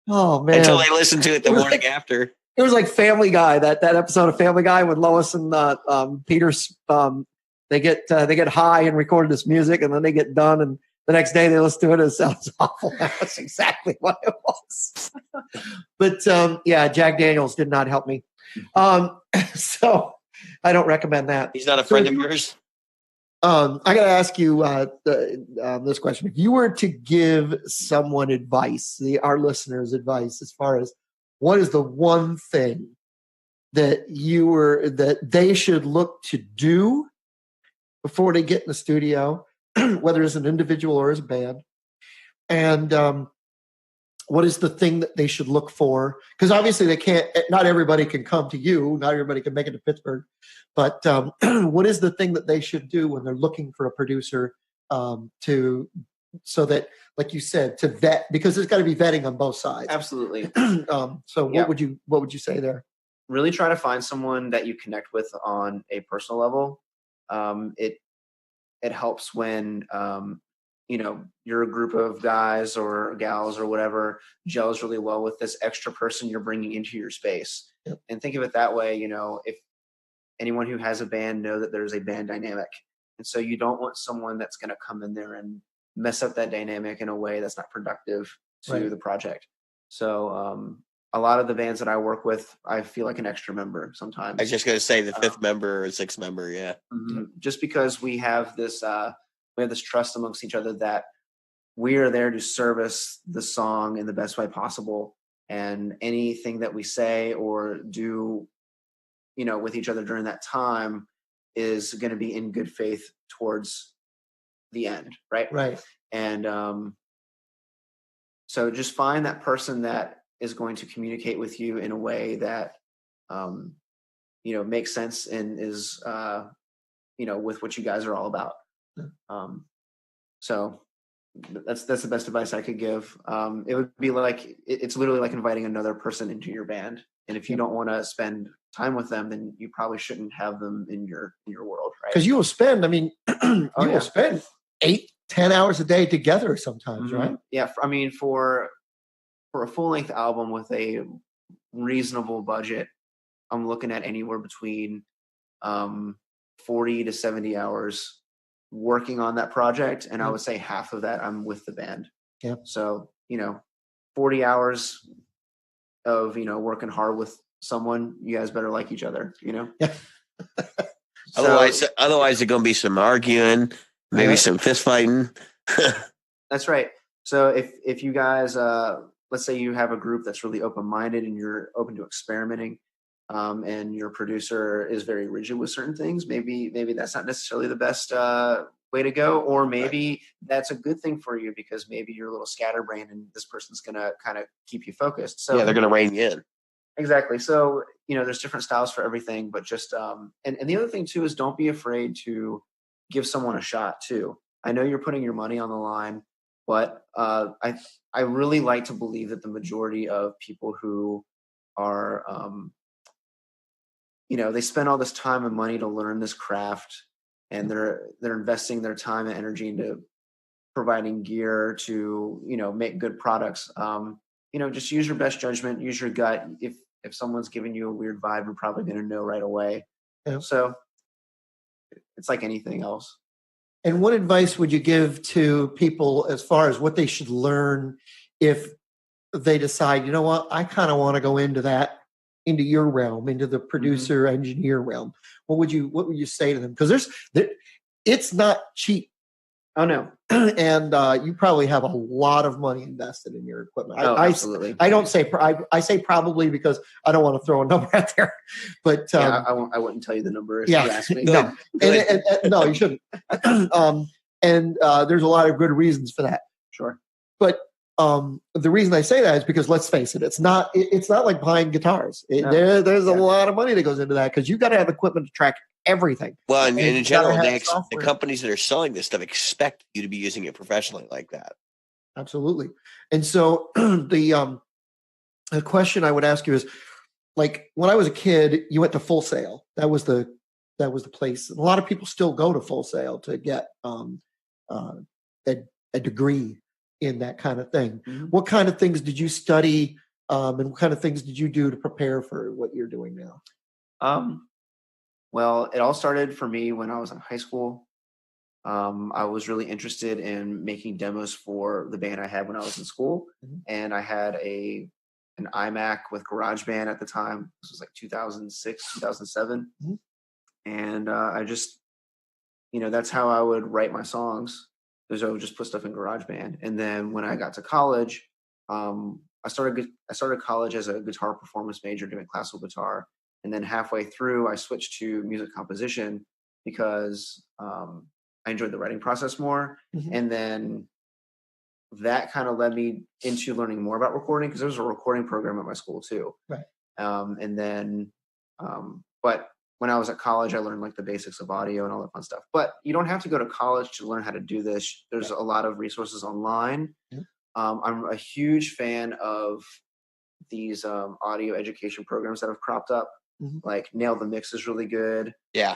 Oh man! Until I listened to it the morning after. It was like Family Guy. That episode of Family Guy when Lois and Peter they get high and recorded this music, and then they get done, and the next day they listen to it. It sounds awful. That's exactly what it was. But Jack Daniels did not help me. So I don't recommend that. He's not a friend of yours? I got to ask you this question. If you were to give someone advice, our listeners advice, as far as what is the one thing that that they should look to do before they get in the studio, whether as an individual or as a band, and what is the thing that they should look for? Because obviously not everybody can come to you. Not everybody can make it to Pittsburgh. But what is the thing that they should do when they're looking for a producer so that, like you said, to vet, because there's got to be vetting on both sides. Absolutely. What would you say there? Really try to find someone that you connect with on a personal level. It helps when you're a group of guys or gals or whatever gels really well with this extra person you're bringing into your space. Yep. And think of it that way. If anyone who has a band know that there's a band dynamic, and so you don't want someone that's going to come in there and mess up that dynamic in a way that's not productive to the project. So a lot of the bands that I work with, I feel like an extra member sometimes. I was just going to say the fifth member or sixth member. Yeah. Mm-hmm. Just because we have this trust amongst each other that we are there to service the song in the best way possible. And anything that we say or do, with each other during that time is going to be in good faith towards the end. Right. Right. And so just find that person that is going to communicate with you in a way that, makes sense and is, with what you guys are all about. So that's the best advice I could give. It would be like, it's literally like inviting another person into your band. And if you don't want to spend time with them, then you probably shouldn't have them in your world, right? Because you will spend, I mean, you yeah. will spend 8-10 hours a day together sometimes, right? Yeah, I mean, for a full-length album with a reasonable budget, I'm looking at anywhere between 40 to 70 hours working on that project, and I would say half of that I'm with the band. Yeah. So 40 hours of working hard with someone. You guys better like each other. Yeah. Otherwise, there's gonna be some arguing, maybe some fist fighting. That's right. So if you guys, let's say you have a group that's really open-minded and you're open to experimenting, and your producer is very rigid with certain things, maybe that's not necessarily the best way to go, or maybe that's a good thing for you because maybe you're a little scatterbrained and this person's gonna kind of keep you focused. So they're gonna rein you in. Exactly. So there's different styles for everything, but just and the other thing too is don't be afraid to give someone a shot too. I know you're putting your money on the line, but I really like to believe that the majority of people who are they spend all this time and money to learn this craft, and they're investing their time and energy into providing gear to make good products. Just use your best judgment, use your gut. If someone's giving you a weird vibe, you're probably going to know right away. Yeah. So it's like anything else. And what advice would you give to people as far as what they should learn if they decide, you know what, I kind of want to go into your realm, into the producer engineer realm? What would you say to them? Because it's not cheap. Oh no. And you probably have a lot of money invested in your equipment. Absolutely. I don't say I say probably because I don't want to throw a number out there, but I wouldn't tell you the number if you asked me. No, and no, you shouldn't. And there's a lot of good reasons for that. Sure. But the reason I say that is because let's face it, it's not like buying guitars. There's a lot of money that goes into that because you've got to have equipment to track everything. Well, and in general, the companies that are selling this stuff expect you to be using it professionally like that. Absolutely. And so the question I would ask you is, like, when I was a kid, you went to Full Sail. That was the place. And a lot of people still go to Full Sail to get a degree in that kind of thing. Mm-hmm. What kind of things did you study, and what kind of things did you do to prepare for what you're doing now? Well, it all started for me when I was in high school. I was really interested in making demos for the band I had when I was in school. Mm-hmm. And I had an iMac with GarageBand at the time. This was like 2006, 2007. Mm-hmm. And I just, that's how I would write my songs. I would just put stuff in GarageBand. And then when I got to college, I started college as a guitar performance major doing classical guitar. And then halfway through, I switched to music composition because I enjoyed the writing process more. Mm-hmm. And then that kind of led me into learning more about recording because there was a recording program at my school too. Right. But when I was at college, I learned like the basics of audio and all that fun stuff. But you don't have to go to college to learn how to do this. There's a lot of resources online. Mm-hmm. I'm a huge fan of these audio education programs that have cropped up. Mm-hmm. Like Nail the Mix is really good. Yeah.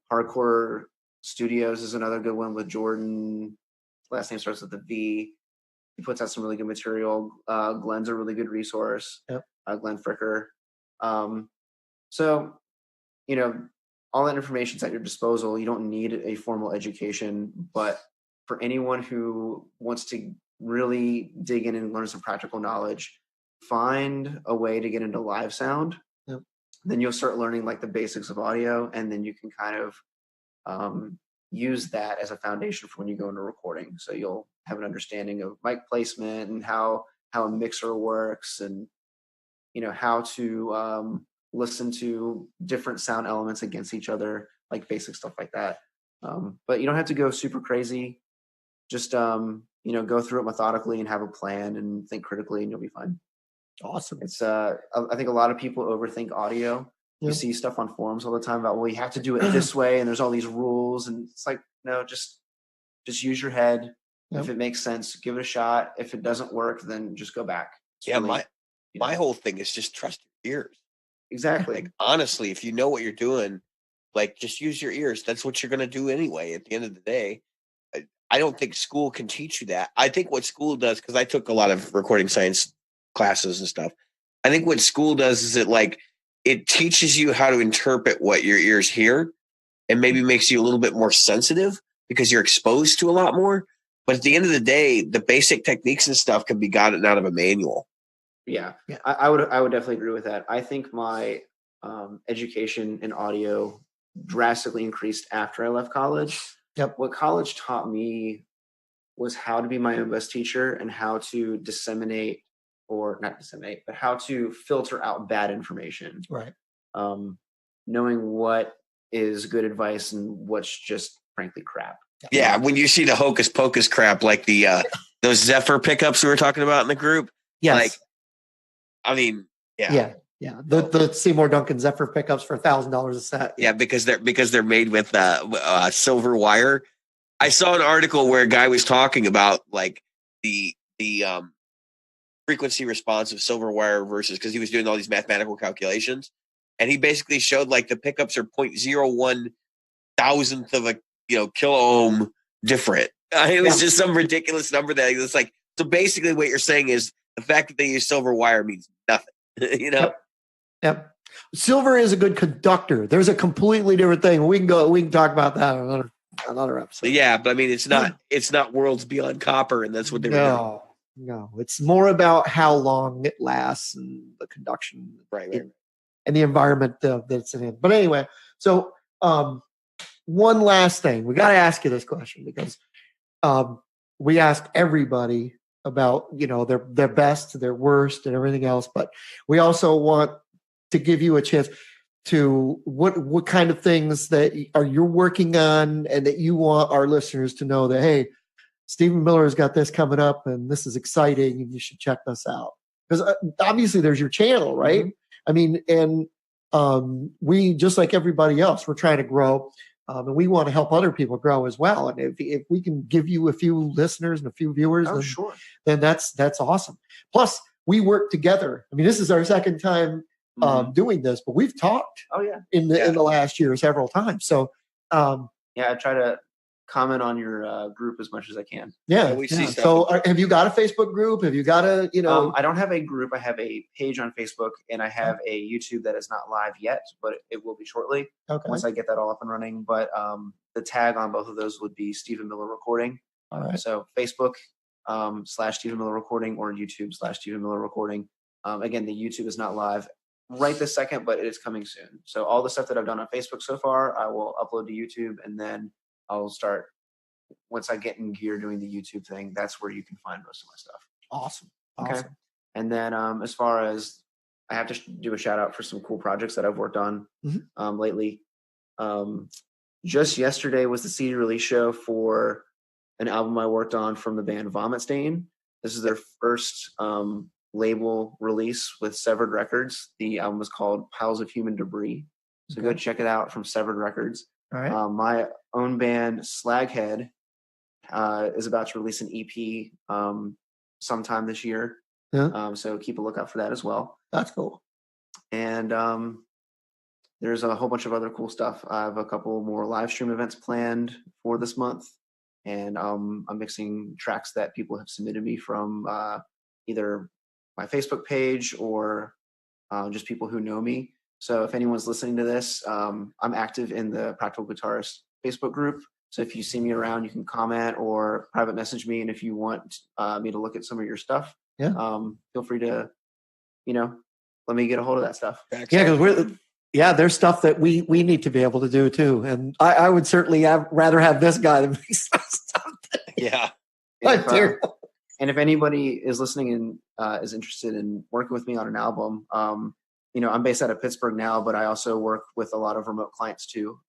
Hardcore Studios is another good one with Jordan. Last name starts with the V. He puts out some really good material. Glenn's a really good resource. Yep. Glenn Fricker. So, all that information's at your disposal. You don't need a formal education, but for anyone who wants to really dig in and learn some practical knowledge, find a way to get into live sound. Yep. Then you'll start learning like the basics of audio, and then you can kind of use that as a foundation for when you go into recording. So you'll have an understanding of mic placement and how a mixer works, and how to listen to different sound elements against each other, like basic stuff like that. But you don't have to go super crazy. Just go through it methodically and have a plan and think critically, and you'll be fine. Awesome. It's I think a lot of people overthink audio. Yep. You see stuff on forums all the time about, well, you have to do it this way, and there's all these rules, and it's like, no, just use your head. Yep. If it makes sense, give it a shot. If it doesn't work, then just go back. It's my whole thing is just trust your ears. exactly. Like, honestly, if you know what you're doing, like, just use your ears. That's what you're going to do anyway. At the end of the day, I don't think school can teach you that. I think what school does, because I took a lot of recording science classes and stuff. I think what school does is it teaches you how to interpret what your ears hear, and maybe makes you a little bit more sensitive because you're exposed to a lot more. But at the end of the day, the basic techniques and stuff can be gotten out of a manual. Yeah. I would definitely agree with that. I think my education in audio drastically increased after I left college. Yep. What college taught me was how to be my own best teacher and how to disseminate, or not disseminate, but how to filter out bad information. Right. Knowing what is good advice and what's just frankly crap. Yeah, when you see the hocus pocus crap, like the those Zephyr pickups we were talking about in the group. Yes. Like, I mean, yeah. The Seymour Duncan Zephyr pickups for $1,000 a set. Yeah, because they're made with silver wire. I saw an article where a guy was talking about like the frequency response of silver wire versus, because he was doing all these mathematical calculations, and he basically showed like the pickups are 0.01 thousandth of a kilo ohm different. It was just some ridiculous number that it's like. So basically, what you're saying is the fact that they use silver wire means nothing. Yep. Silver is a good conductor. There's a completely different thing. We can talk about that on another episode. Yeah, but I mean, it's not worlds beyond copper, and that's what they were doing. No, it's more about how long it lasts and the conduction, right. And the environment that it's in. But anyway, so one last thing, we got to ask you this question because we ask everybody about their best, their worst, and everything else. But we also want to give you a chance to what kind of things that you're working on, and that you want our listeners to know that, hey, Stephen Miller has got this coming up, and this is exciting, and you should check this out. Because obviously there's your channel, right? Mm-hmm. I mean, and we, just like everybody else, we're trying to grow. And we want to help other people grow as well. And if we can give you a few listeners and a few viewers, then that's awesome. Plus, we work together. I mean, this is our second time doing this, but we've talked. In the last year several times. So I try to comment on your group as much as I can. We see stuff. So have you got a Facebook group? Have you got a I don't have a group. I have a page on Facebook, and I have a YouTube that is not live yet, but it will be shortly. Okay. Once I get that all up and running. But the tag on both of those would be Stephen Miller Recording. All right. So Facebook / Stephen Miller Recording, or YouTube / Stephen Miller Recording. Again, the YouTube is not live right this second, but it is coming soon. So all the stuff that I've done on Facebook so far, I will upload to YouTube, and then I'll start, once I get in gear doing the YouTube thing, that's where you can find most of my stuff. Awesome. Okay. And then as far as, I have to do a shout out for some cool projects that I've worked on lately. Just yesterday was the CD release show for an album I worked on from the band Vomit Stain. This is their first label release with Severed Records. The album was called Piles of Human Debris. So go check it out from Severed Records. All right. My own band, Slaghead, is about to release an EP sometime this year. Yeah. So keep a lookout for that as well. That's cool. And there's a whole bunch of other cool stuff. I have a couple more live stream events planned for this month. And I'm mixing tracks that people have submitted me from either my Facebook page or just people who know me. So if anyone's listening to this, I'm active in the Practical Guitarist Facebook group. So if you see me around, you can comment or private message me. And if you want me to look at some of your stuff, feel free to, let me get a hold of that stuff. Yeah, because there's stuff that we need to be able to do too. And I would certainly rather have this guy than me stuff. Yeah. And if anybody is listening and is interested in working with me on an album, I'm based out of Pittsburgh now, but I also work with a lot of remote clients too.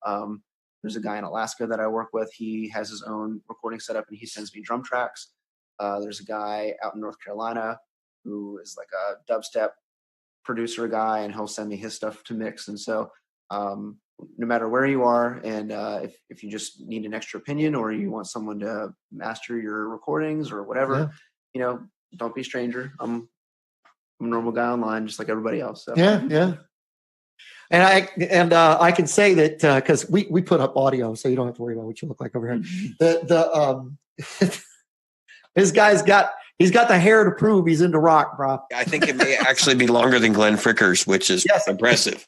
There's a guy in Alaska that I work with. He has his own recording setup and he sends me drum tracks. There's a guy out in North Carolina who is like a dubstep producer guy, and he'll send me his stuff to mix. And so no matter where you are, and if you just need an extra opinion or you want someone to master your recordings or whatever, don't be a stranger. I'm a normal guy online, just like everybody else. So. Yeah. And I can say that because we put up audio, so you don't have to worry about what you look like over here. This guy's got the hair to prove he's into rock, bro. I think it may actually be longer than Glenn Fricker's, which is impressive.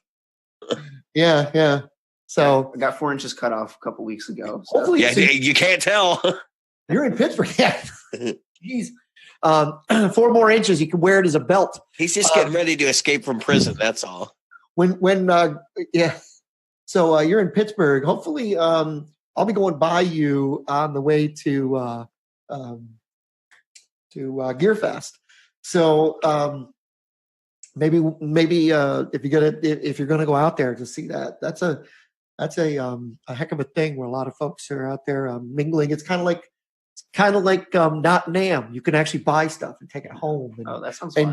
Yeah. So I got 4 inches cut off a couple weeks ago. So. hopefully, You can't tell. you're in Pittsburgh. Yeah. Jeez. 4 more inches, you can wear it as a belt. He's just getting ready to escape from prison. That's all. So you're in Pittsburgh. Hopefully, I'll be going by you on the way to GearFest. So maybe if you're gonna go out there to see that, that's a heck of a thing where a lot of folks are out there mingling. It's kind of like not NAMM. You can actually buy stuff and take it home. And, that sounds fun.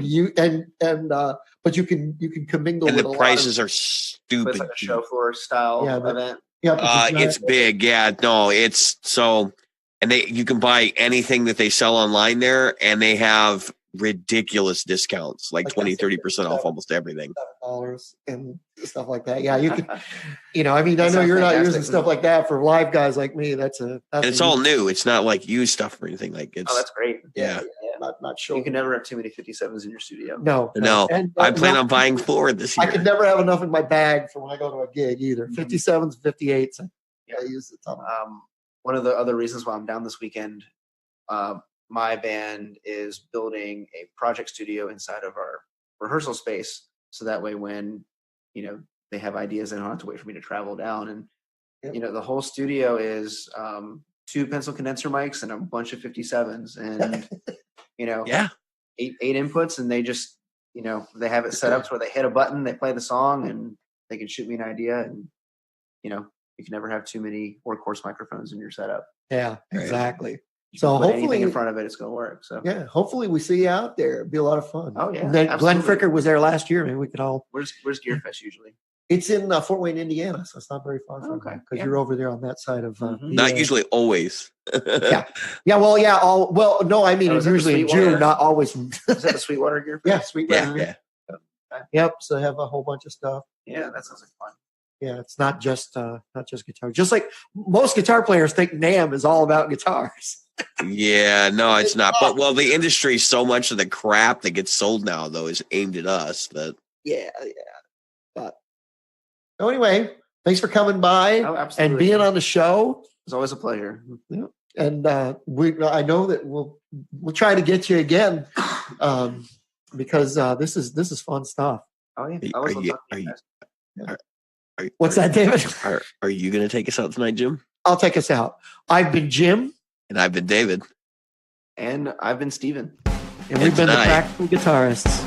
But you can commingle. And with the a prices lot are stupid. It's like a show floor style event. It's big. Yeah, no, it's so, and you can buy anything that they sell online there, and they have ridiculous discounts, like 20-30% off almost everything. $7 and stuff like that. Yeah, you could. I mean, I know you're not using stuff like that for live guys like me. And it's all new. It's not like used stuff or anything. Like it's. Oh, that's great. Yeah. Not sure. You can never have too many 57s in your studio. No. And, I plan on buying 4 this year. I could never have enough in my bag for when I go to a gig either. 57s, 58s. I use a ton. One of the other reasons why I'm down this weekend, my band is building a project studio inside of our rehearsal space. So that way when, they have ideas, they don't have to wait for me to travel down. And, the whole studio is 2 pencil condenser mics and a bunch of 57s and, 8 inputs. And they just, they have it set up to where they hit a button, they play the song, and they can shoot me an idea. And, you can never have too many workhorse microphones in your setup. Yeah, exactly. Right. So Put hopefully anything in front of it, it's going to work. So yeah, hopefully we see you out there. It'd be a lot of fun. Oh yeah, and then Glenn absolutely. Fricker was there last year. Maybe we could all. Where's GearFest usually? It's in Fort Wayne, Indiana, so it's not very far from because you're over there on that side of. Not usually, always. Yeah. Well, yeah. No, I mean it's usually in June, not always. Is that the Sweetwater GearFest? Yeah, Sweetwater. Yeah. Yep. So they have a whole bunch of stuff. Yeah, that sounds like fun. Yeah, it's not just guitar. Just like most guitar players think NAMM is all about guitars. Yeah, no, it's not. But the industry, so much of the crap that gets sold now, though, is aimed at us. That But so anyway, thanks for coming by and being on the show. It's always a pleasure. Yeah. And I know that we'll try to get you again because this is fun stuff. Oh yeah. What's that, David? Are you going to take us out tonight, Jim? I'll take us out. I've been Jim. And I've been David. And I've been Steven. And we've been the Practical Guitarists.